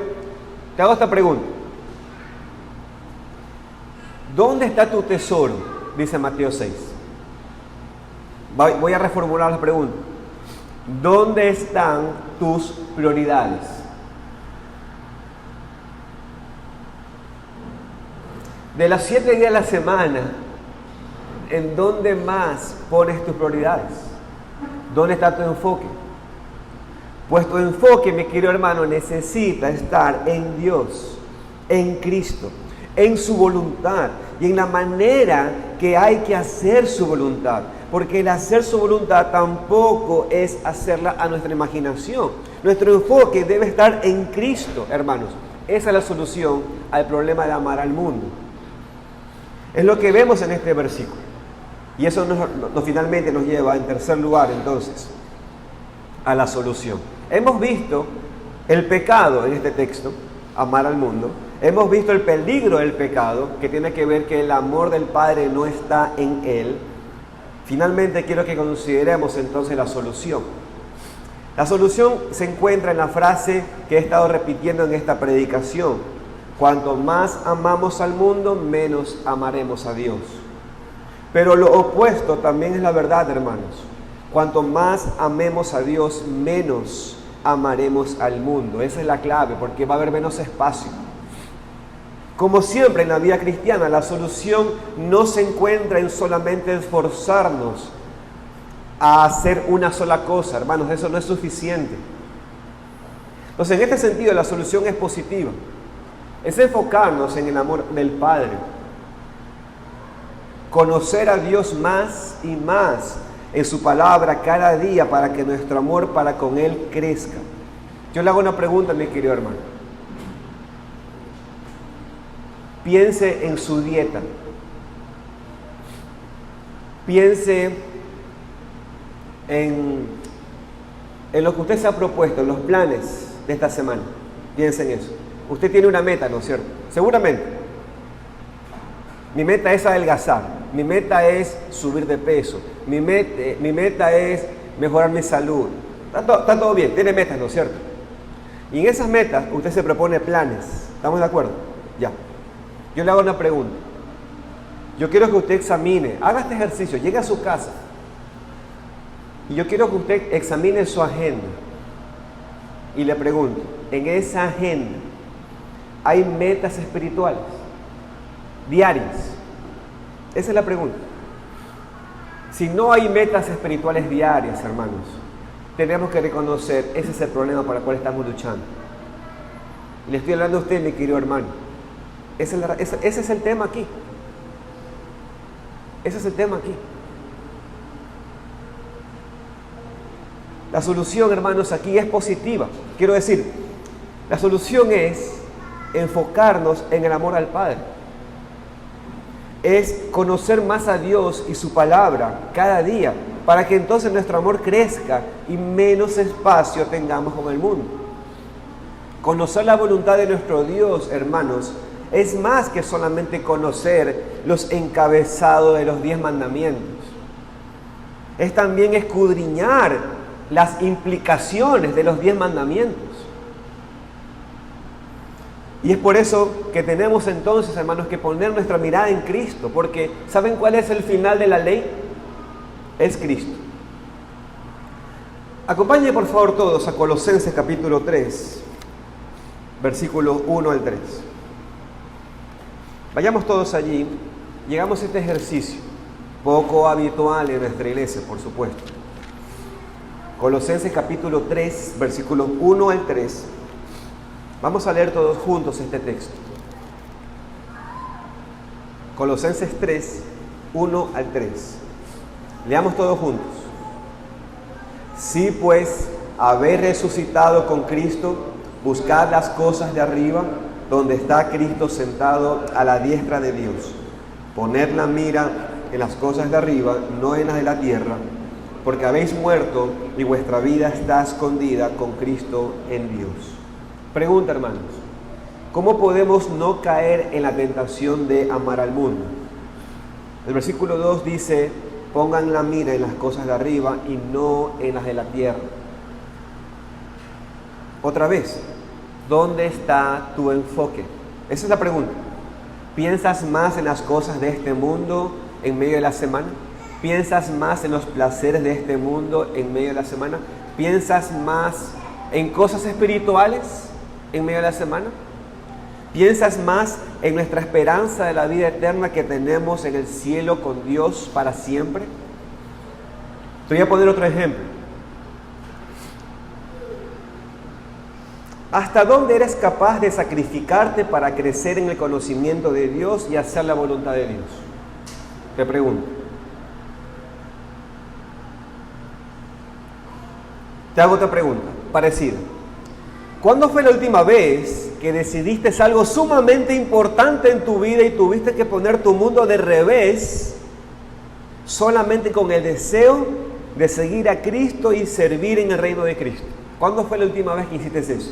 te hago esta pregunta. ¿Dónde está tu tesoro? Dice Mateo 6. Voy a reformular la pregunta. ¿Dónde están tus prioridades? De los 7 días de la semana, ¿en dónde más pones tus prioridades? ¿Dónde está tu enfoque? Pues tu enfoque, mi querido hermano, necesita estar en Dios, en Cristo, en su voluntad y en la manera que hay que hacer su voluntad. Porque el hacer su voluntad tampoco es hacerla a nuestra imaginación. Nuestro enfoque debe estar en Cristo, hermanos. Esa es la solución al problema de amar al mundo. Es lo que vemos en este versículo. Y eso finalmente nos lleva, en tercer lugar, entonces, a la solución. Hemos visto el pecado en este texto, amar al mundo. Hemos visto el peligro del pecado, que tiene que ver que el amor del Padre no está en Él. Finalmente quiero que consideremos entonces la solución. La solución se encuentra en la frase que he estado repitiendo en esta predicación. Cuanto más amamos al mundo, menos amaremos a Dios. Pero lo opuesto también es la verdad, hermanos. Cuanto más amemos a Dios, menos amaremos al mundo. Esa es la clave, porque va a haber menos espacio. Como siempre en la vida cristiana, la solución no se encuentra en solamente esforzarnos a hacer una sola cosa, hermanos, eso no es suficiente. Entonces, en este sentido, la solución es positiva. Es enfocarnos en el amor del Padre. Conocer a Dios más y más en su palabra cada día para que nuestro amor para con Él crezca. Yo le hago una pregunta, mi querido hermano. Piense en su dieta. Piense en lo que usted se ha propuesto, en los planes de esta semana. Piense en eso. Usted tiene una meta, ¿no es cierto? Seguramente. Mi meta es adelgazar. Mi meta es subir de peso. Mi meta es mejorar mi salud. Está todo bien, tiene metas, ¿no es cierto? Y en esas metas usted se propone planes. ¿Estamos de acuerdo? Ya. Yo le hago una pregunta. Yo quiero que usted examine, haga este ejercicio, llegue a su casa. Y yo quiero que usted examine su agenda. Y le pregunto, en esa agenda, ¿hay metas espirituales? Diarias. Esa es la pregunta. Si no hay metas espirituales diarias, hermanos, tenemos que reconocer, ese es el problema para el cual estamos luchando. Y le estoy hablando a usted, mi querido hermano. Ese es el tema aquí. Ese es el tema aquí. La solución, hermanos, aquí es positiva. Quiero decir, la solución es enfocarnos en el amor al Padre. Es conocer más a Dios y su palabra cada día, para que entonces nuestro amor crezca y menos espacio tengamos con el mundo. Conocer la voluntad de nuestro Dios, hermanos, es más que solamente conocer los encabezados de los 10 mandamientos. Es también escudriñar las implicaciones de los 10 mandamientos. Y es por eso que tenemos entonces, hermanos, que poner nuestra mirada en Cristo, porque ¿saben cuál es el final de la ley? Es Cristo. Acompáñenme por favor todos a Colosenses capítulo 3, versículos 1 al 3. Vayamos todos allí. Llegamos a este ejercicio, poco habitual en nuestra iglesia, por supuesto. Colosenses capítulo 3, versículos 1 al 3. Vamos a leer todos juntos este texto. Colosenses 3, 1 al 3. Leamos todos juntos. Si pues habéis resucitado con Cristo, buscad las cosas de arriba, donde está Cristo sentado a la diestra de Dios. Poned la mira en las cosas de arriba, no en las de la tierra, porque habéis muerto y vuestra vida está escondida con Cristo en Dios. Pregunta, hermanos, ¿cómo podemos no caer en la tentación de amar al mundo? El versículo 2 dice, pongan la mira en las cosas de arriba y no en las de la tierra. Otra vez, ¿dónde está tu enfoque? Esa es la pregunta. ¿Piensas más en las cosas de este mundo en medio de la semana? ¿Piensas más en los placeres de este mundo en medio de la semana? ¿Piensas más en cosas espirituales en medio de la semana? ¿Piensas más en nuestra esperanza de la vida eterna que tenemos en el cielo con Dios para siempre? Te voy a poner otro ejemplo. ¿Hasta dónde eres capaz de sacrificarte para crecer en el conocimiento de Dios y hacer la voluntad de Dios? Te pregunto. Te hago otra pregunta, parecida. ¿Cuándo fue la última vez que decidiste algo sumamente importante en tu vida y tuviste que poner tu mundo de revés solamente con el deseo de seguir a Cristo y servir en el reino de Cristo? ¿Cuándo fue la última vez que hiciste eso?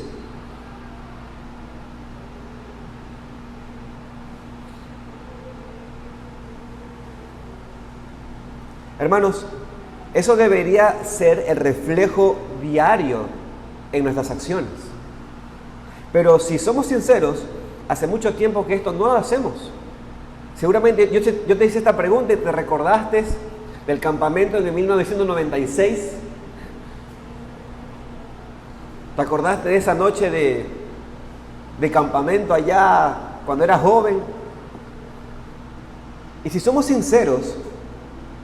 Hermanos, eso debería ser el reflejo diario en nuestras acciones. Pero si somos sinceros, hace mucho tiempo que esto no lo hacemos. Seguramente yo te hice esta pregunta y te recordaste del campamento de 1996. ¿Te acordaste de esa noche de campamento allá cuando eras joven? Y si somos sinceros,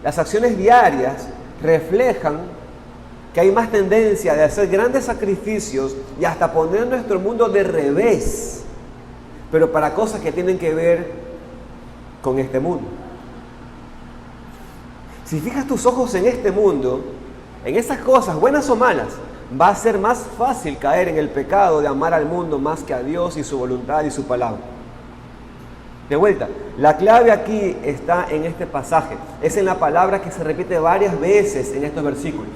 las acciones diarias reflejan que hay más tendencia de hacer grandes sacrificios y hasta poner nuestro mundo de revés, pero para cosas que tienen que ver con este mundo. Si fijas tus ojos en este mundo, en esas cosas, buenas o malas, va a ser más fácil caer en el pecado de amar al mundo más que a Dios y su voluntad y su palabra. De vuelta, la clave aquí está en este pasaje, es en la palabra que se repite varias veces en estos versículos.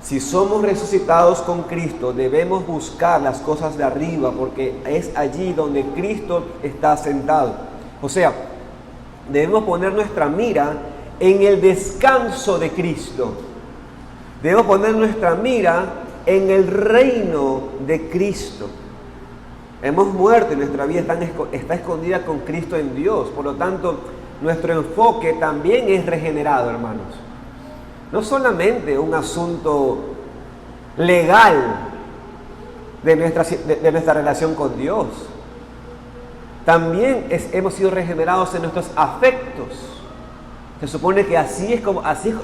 Si somos resucitados con Cristo, debemos buscar las cosas de arriba, porque es allí donde Cristo está sentado. O sea, debemos poner nuestra mira en el descanso de Cristo. Debemos poner nuestra mira en el reino de Cristo. Hemos muerto y nuestra vida está escondida con Cristo en Dios. Por lo tanto, nuestro enfoque también es regenerado, hermanos. No solamente un asunto legal de nuestra relación con Dios. También hemos sido regenerados en nuestros afectos. Se supone que así es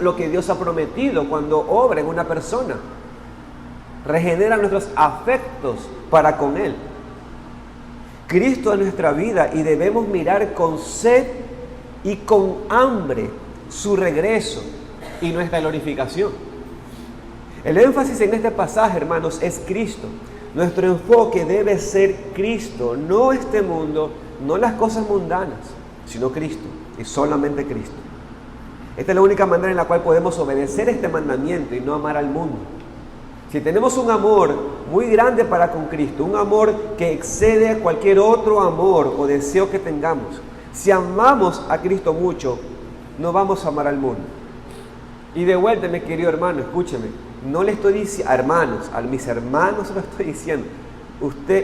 lo que Dios ha prometido cuando obra en una persona. Regenera nuestros afectos para con Él. Cristo en nuestra vida y debemos mirar con sed y con hambre su regreso y nuestra glorificación. El énfasis en este pasaje, hermanos, es Cristo. Nuestro enfoque debe ser Cristo, no este mundo, no las cosas mundanas, sino Cristo y solamente Cristo. Esta es la única manera en la cual podemos obedecer este mandamiento y no amar al mundo. Si tenemos un amor muy grande para con Cristo, un amor que excede a cualquier otro amor o deseo que tengamos, si amamos a Cristo mucho, no vamos a amar al mundo. Y de vuelta, mi querido hermano, escúcheme, no le estoy diciendo, a mis hermanos se lo estoy diciendo,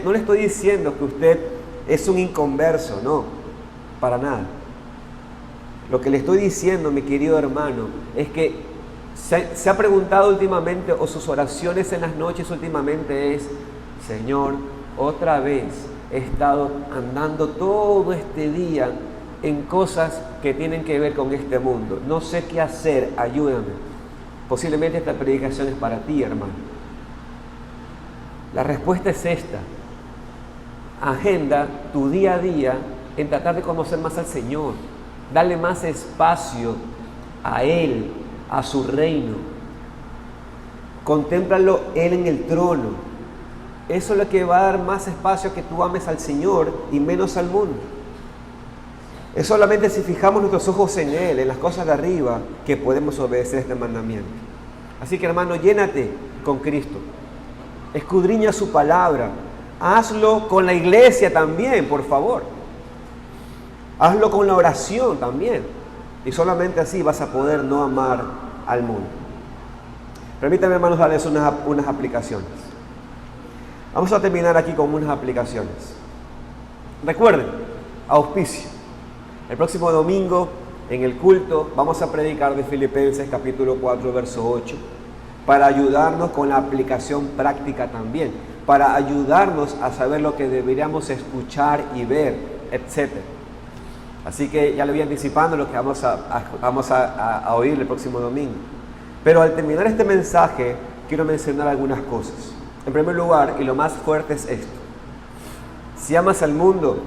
no le estoy diciendo que usted es un inconverso, no, para nada. Lo que le estoy diciendo, mi querido hermano, es que se ha preguntado últimamente, o sus oraciones en las noches últimamente es: Señor, otra vez he estado andando todo este día en cosas que tienen que ver con este mundo. No sé qué hacer, ayúdame. Posiblemente esta predicación es para ti, hermano. La respuesta es esta: agenda tu día a día en tratar de conocer más al Señor. Dale más espacio a Él, a su reino. Contémplalo Él en el trono. Eso es lo que va a dar más espacio a que tú ames al Señor y menos al mundo. Es solamente si fijamos nuestros ojos en Él, en las cosas de arriba, que podemos obedecer este mandamiento. Así que, hermano, llénate con Cristo. Escudriña su palabra. Hazlo con la iglesia también, por favor. Hazlo con la oración también. Y solamente así vas a poder no amar al mundo. Permítanme, hermanos, darles unas aplicaciones. Vamos a terminar aquí con unas aplicaciones. Recuerden, auspicio. El próximo domingo, en el culto, vamos a predicar de Filipenses capítulo 4, verso 8, para ayudarnos con la aplicación práctica también, para ayudarnos a saber lo que deberíamos escuchar y ver, etc. Así que ya lo voy anticipando lo que vamos a oír el próximo domingo. Pero al terminar este mensaje, quiero mencionar algunas cosas. En primer lugar, y lo más fuerte es esto: si amas al mundo,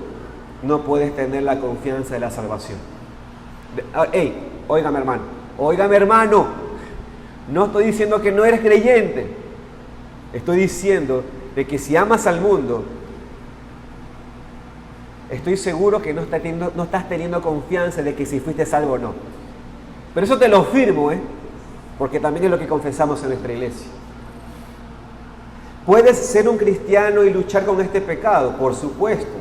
no puedes tener la confianza de la salvación. Óigame, hermano, no estoy diciendo que no eres creyente. Estoy diciendo de que si amas al mundo, estoy seguro que no estás teniendo confianza de que si fuiste salvo o no. Pero eso te lo firmo, porque también es lo que confesamos en nuestra iglesia. ¿Puedes ser un cristiano y luchar con este pecado? Por supuesto.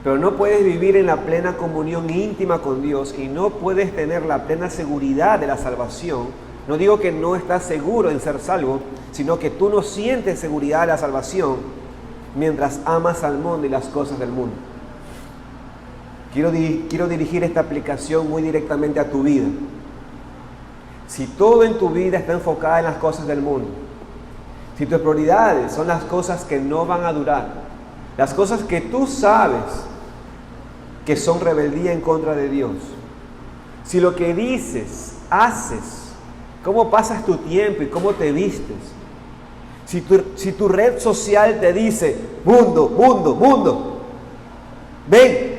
pero no puedes vivir en la plena comunión íntima con Dios y no puedes tener la plena seguridad de la salvación. No digo que no estás seguro en ser salvo, sino que tú no sientes seguridad de la salvación mientras amas al mundo y las cosas del mundo. Quiero dirigir esta aplicación muy directamente a tu vida. Si todo en tu vida está enfocado en las cosas del mundo, si tus prioridades son las cosas que no van a durar, las cosas que tú sabes que son rebeldía en contra de Dios, si lo que dices, haces, cómo pasas tu tiempo y cómo te vistes, si tu red social te dice, mundo, mundo, mundo, ven,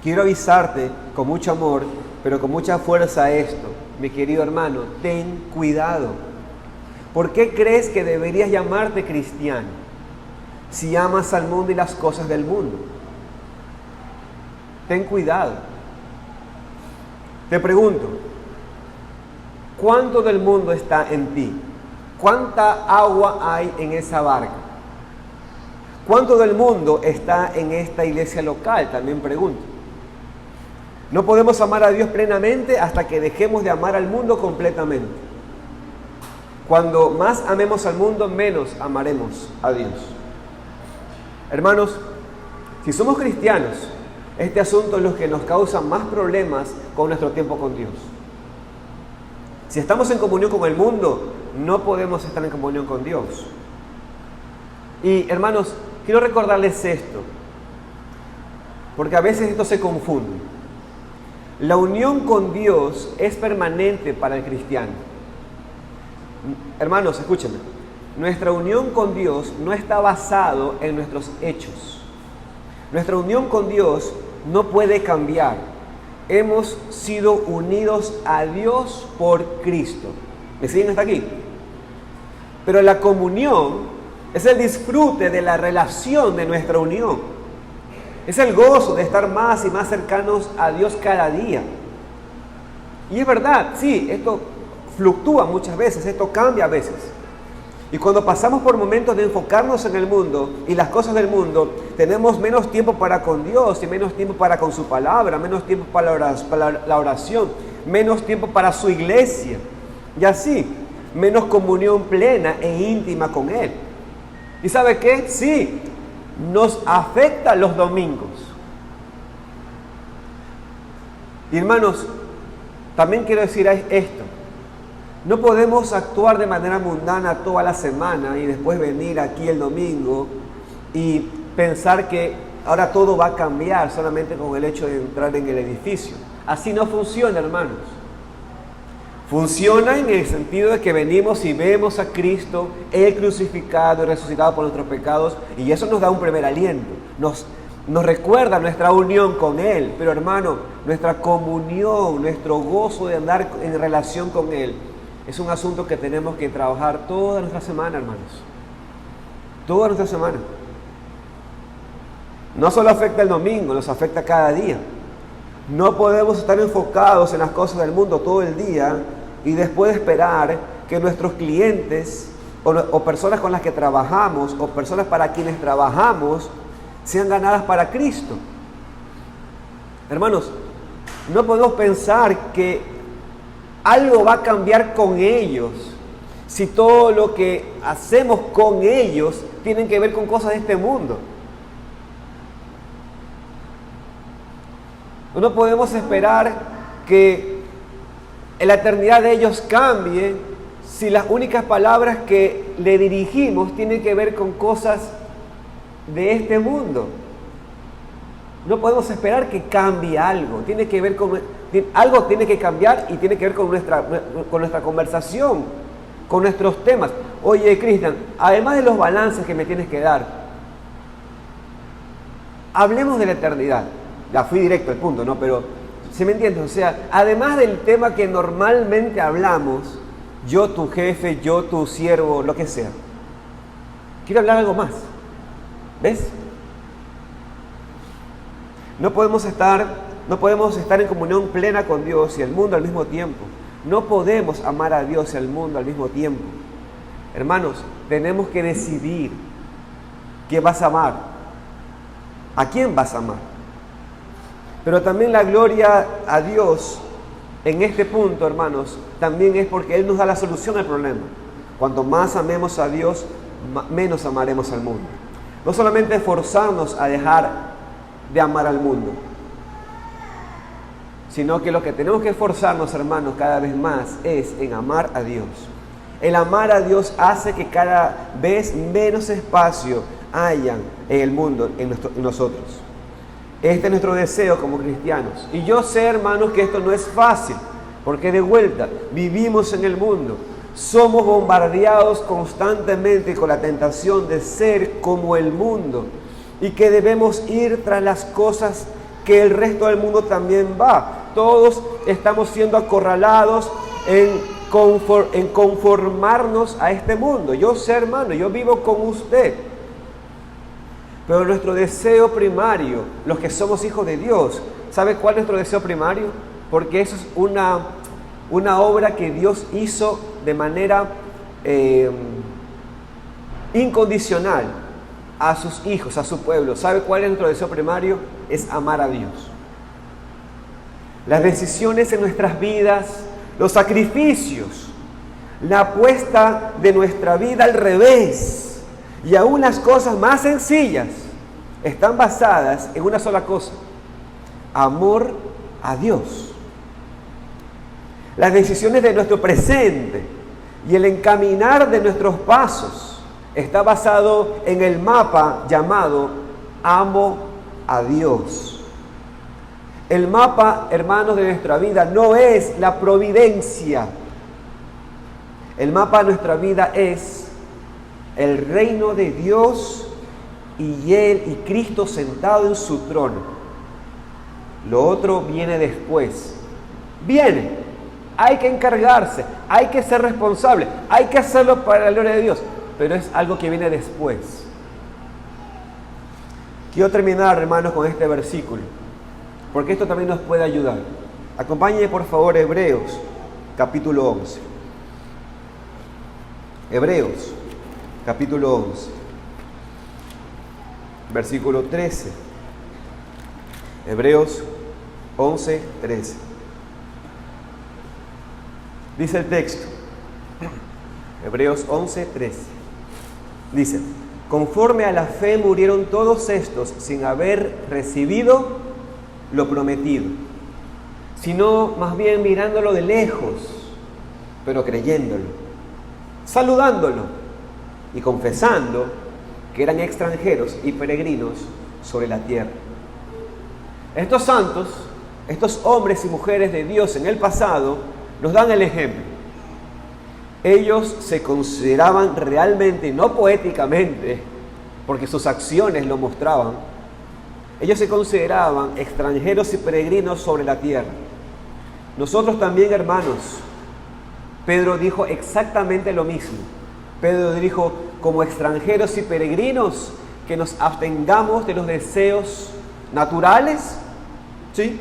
quiero avisarte con mucho amor, pero con mucha fuerza esto, mi querido hermano, ten cuidado. ¿Por qué crees que deberías llamarte cristiano si amas al mundo y las cosas del mundo? Ten cuidado. Te pregunto, ¿cuánto del mundo está en ti? ¿Cuánta agua hay en esa barca? ¿Cuánto del mundo está en esta iglesia local? También pregunto. No podemos amar a Dios plenamente hasta que dejemos de amar al mundo completamente. Cuando más amemos al mundo, menos amaremos a Dios. Hermanos, si somos cristianos, este asunto es lo que nos causa más problemas con nuestro tiempo con Dios. Si estamos en comunión con el mundo, no podemos estar en comunión con Dios. Y hermanos, quiero recordarles esto, porque a veces esto se confunde. La unión con Dios es permanente para el cristiano. Hermanos, escúchenme. Nuestra unión con Dios no está basado en nuestros hechos. Nuestra unión con Dios no puede cambiar. Hemos sido unidos a Dios por Cristo. ¿Me siguen hasta aquí? Pero la comunión es el disfrute de la relación de nuestra unión. Es el gozo de estar más y más cercanos a Dios cada día. Y es verdad, sí, esto fluctúa muchas veces, esto cambia a veces. Y cuando pasamos por momentos de enfocarnos en el mundo y las cosas del mundo, tenemos menos tiempo para con Dios y menos tiempo para con su palabra, menos tiempo para la oración, menos tiempo para su iglesia. Y así, menos comunión plena e íntima con Él. ¿Y sabe qué? Sí, nos afecta los domingos. Y hermanos, también quiero decir esto. No podemos actuar de manera mundana toda la semana y después venir aquí el domingo y pensar que ahora todo va a cambiar solamente con el hecho de entrar en el edificio. Así no funciona, hermanos. Funciona en el sentido de que venimos y vemos a Cristo, Él crucificado y resucitado por nuestros pecados, y eso nos da un primer aliento, nos recuerda nuestra unión con Él. Pero hermano, nuestra comunión, nuestro gozo de andar en relación con Él, es un asunto que tenemos que trabajar toda nuestra semana, hermanos. Toda nuestra semana. No solo afecta el domingo, nos afecta cada día. No podemos estar enfocados en las cosas del mundo todo el día y después esperar que nuestros clientes o personas con las que trabajamos o personas para quienes trabajamos sean ganadas para Cristo. Hermanos, no podemos pensar que algo va a cambiar con ellos si todo lo que hacemos con ellos tienen que ver con cosas de este mundo. No podemos esperar que la eternidad de ellos cambie si las únicas palabras que le dirigimos tienen que ver con cosas de este mundo. No podemos esperar que cambie algo. Tiene que ver con algo, tiene que cambiar y tiene que ver con nuestra conversación, con nuestros temas. Oye, Cristian, además de los balances que me tienes que dar, hablemos de la eternidad. Ya fui directo al punto, ¿no? Pero, ¿se me entiende? O sea, además del tema que normalmente hablamos, yo tu jefe, yo tu siervo, lo que sea, quiero hablar algo más. ¿Ves? No podemos estar en comunión plena con Dios y el mundo al mismo tiempo. No podemos amar a Dios y al mundo al mismo tiempo. Hermanos, tenemos que decidir qué vas a amar. ¿A quién vas a amar? Pero también la gloria a Dios en este punto, hermanos, también es porque Él nos da la solución al problema. Cuanto más amemos a Dios, menos amaremos al mundo. No solamente forzarnos a dejar de amar al mundo, sino que lo que tenemos que esforzarnos, hermanos, cada vez más es en amar a Dios. El amar a Dios hace que cada vez menos espacio haya en el mundo, en nosotros. Este es nuestro deseo como cristianos. Y yo sé, hermanos, que esto no es fácil, porque de vuelta vivimos en el mundo. Somos bombardeados constantemente con la tentación de ser como el mundo y que debemos ir tras las cosas que el resto del mundo también va. Todos estamos siendo acorralados en conformarnos a este mundo. Yo sé, hermano, yo vivo con usted. Pero nuestro deseo primario, los que somos hijos de Dios, ¿sabe cuál es nuestro deseo primario? Porque eso es una obra que Dios hizo de manera incondicional a sus hijos, a su pueblo. ¿Sabe cuál es nuestro deseo primario? Es amar a Dios. Las decisiones en nuestras vidas, los sacrificios, la apuesta de nuestra vida al revés y aún las cosas más sencillas están basadas en una sola cosa: amor a Dios. Las decisiones de nuestro presente y el encaminar de nuestros pasos está basado en el mapa llamado amo a Dios. El mapa, hermanos, de nuestra vida no es la providencia. El mapa de nuestra vida es el reino de Dios y Él y Cristo sentado en su trono. Lo otro viene después. Viene. Hay que encargarse, hay que ser responsable, hay que hacerlo para la gloria de Dios, pero es algo que viene después. Quiero terminar, hermanos, con este versículo, porque esto también nos puede ayudar. Acompáñenme, por favor, Hebreos, capítulo 11. Hebreos, capítulo 11, versículo 13. Hebreos 11, 13. Dice el texto, Hebreos 11, 13. Dice: conforme a la fe murieron todos estos sin haber recibido lo prometido, sino más bien mirándolo de lejos, pero creyéndolo, saludándolo y confesando que eran extranjeros y peregrinos sobre la tierra. Estos santos, estos hombres y mujeres de Dios en el pasado, nos dan el ejemplo. Ellos se consideraban realmente, no poéticamente, porque sus acciones lo mostraban, ellos se consideraban extranjeros y peregrinos sobre la tierra. Nosotros también, hermanos, Pedro dijo exactamente lo mismo. Pedro dijo, como extranjeros y peregrinos, que nos abstengamos de los deseos naturales, ¿sí?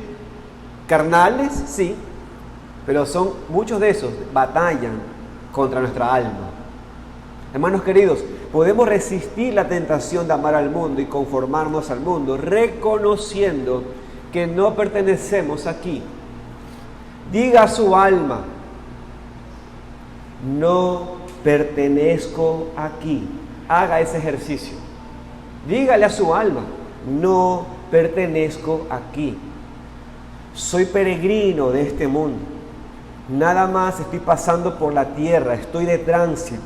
Carnales, sí, pero muchos de esos batallan contra nuestra alma. Hermanos queridos, podemos resistir la tentación de amar al mundo y conformarnos al mundo, reconociendo que no pertenecemos aquí. Diga a su alma: no pertenezco aquí. Haga ese ejercicio. Dígale a su alma: no pertenezco aquí. Soy peregrino de este mundo. Nada más estoy pasando por la tierra, estoy de tránsito.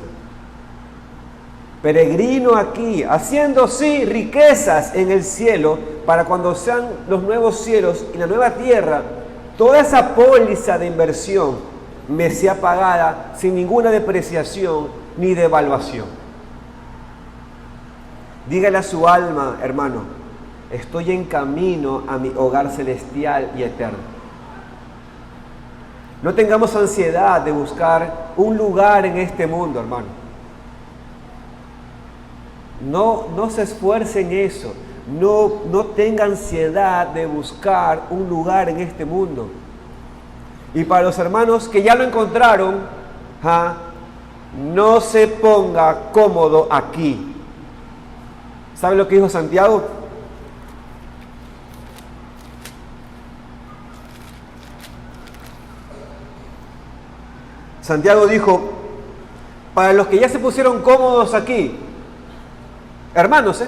Peregrino aquí, haciendo sí riquezas en el cielo, para cuando sean los nuevos cielos y la nueva tierra, toda esa póliza de inversión me sea pagada sin ninguna depreciación ni devaluación. Dígale a su alma, hermano: estoy en camino a mi hogar celestial y eterno. No tengamos ansiedad de buscar un lugar en este mundo, hermano. No se esfuerce en eso. No tenga ansiedad de buscar un lugar en este mundo. Y para los hermanos que ya lo encontraron, no se ponga cómodo aquí. ¿Sabe lo que dijo Santiago? Santiago dijo, para los que ya se pusieron cómodos aquí, hermanos,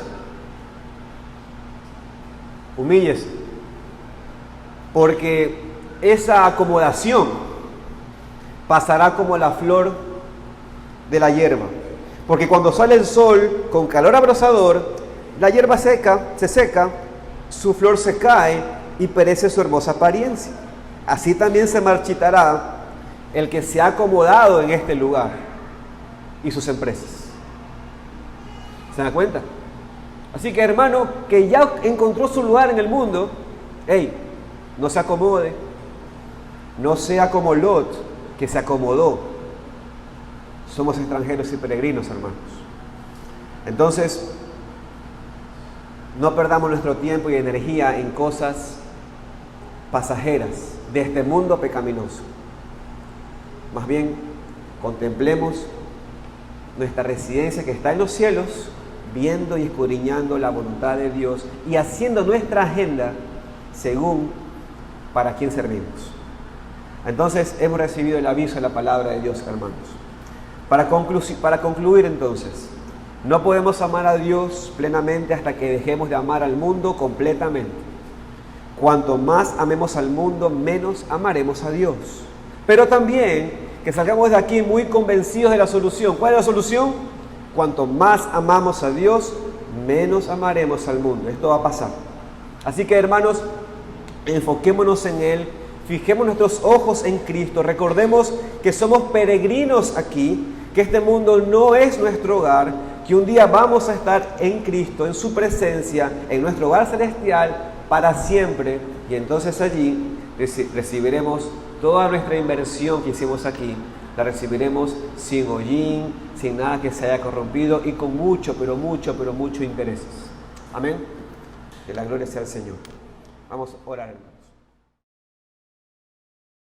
humíllese, porque esa acomodación pasará como la flor de la hierba, porque cuando sale el sol con calor abrasador, la hierba se seca, su flor se cae y perece su hermosa apariencia. Así también se marchitará el que se ha acomodado en este lugar y sus empresas. ¿Se dan cuenta? Así que, hermano, que ya encontró su lugar en el mundo, no se acomode, no sea como Lot, que se acomodó. Somos extranjeros y peregrinos, hermanos. Entonces, no perdamos nuestro tiempo y energía en cosas pasajeras de este mundo pecaminoso. Más bien, contemplemos nuestra residencia que está en los cielos, viendo y escudriñando la voluntad de Dios y haciendo nuestra agenda según para quién servimos. Entonces, hemos recibido el aviso de la palabra de Dios, hermanos. Para concluir entonces, no podemos amar a Dios plenamente hasta que dejemos de amar al mundo completamente. Cuanto más amemos al mundo, menos amaremos a Dios. Pero también que salgamos de aquí muy convencidos de la solución. ¿Cuál es la solución? Cuanto más amamos a Dios, menos amaremos al mundo. Esto va a pasar. Así que, hermanos, enfoquémonos en Él, fijemos nuestros ojos en Cristo, recordemos que somos peregrinos aquí, que este mundo no es nuestro hogar, que un día vamos a estar en Cristo, en su presencia, en nuestro hogar celestial para siempre, y entonces allí recibiremos toda nuestra inversión que hicimos aquí, la recibiremos sin hollín, sin nada que se haya corrompido y con mucho intereses. Amén. Que la gloria sea al Señor. Vamos a orar, hermano.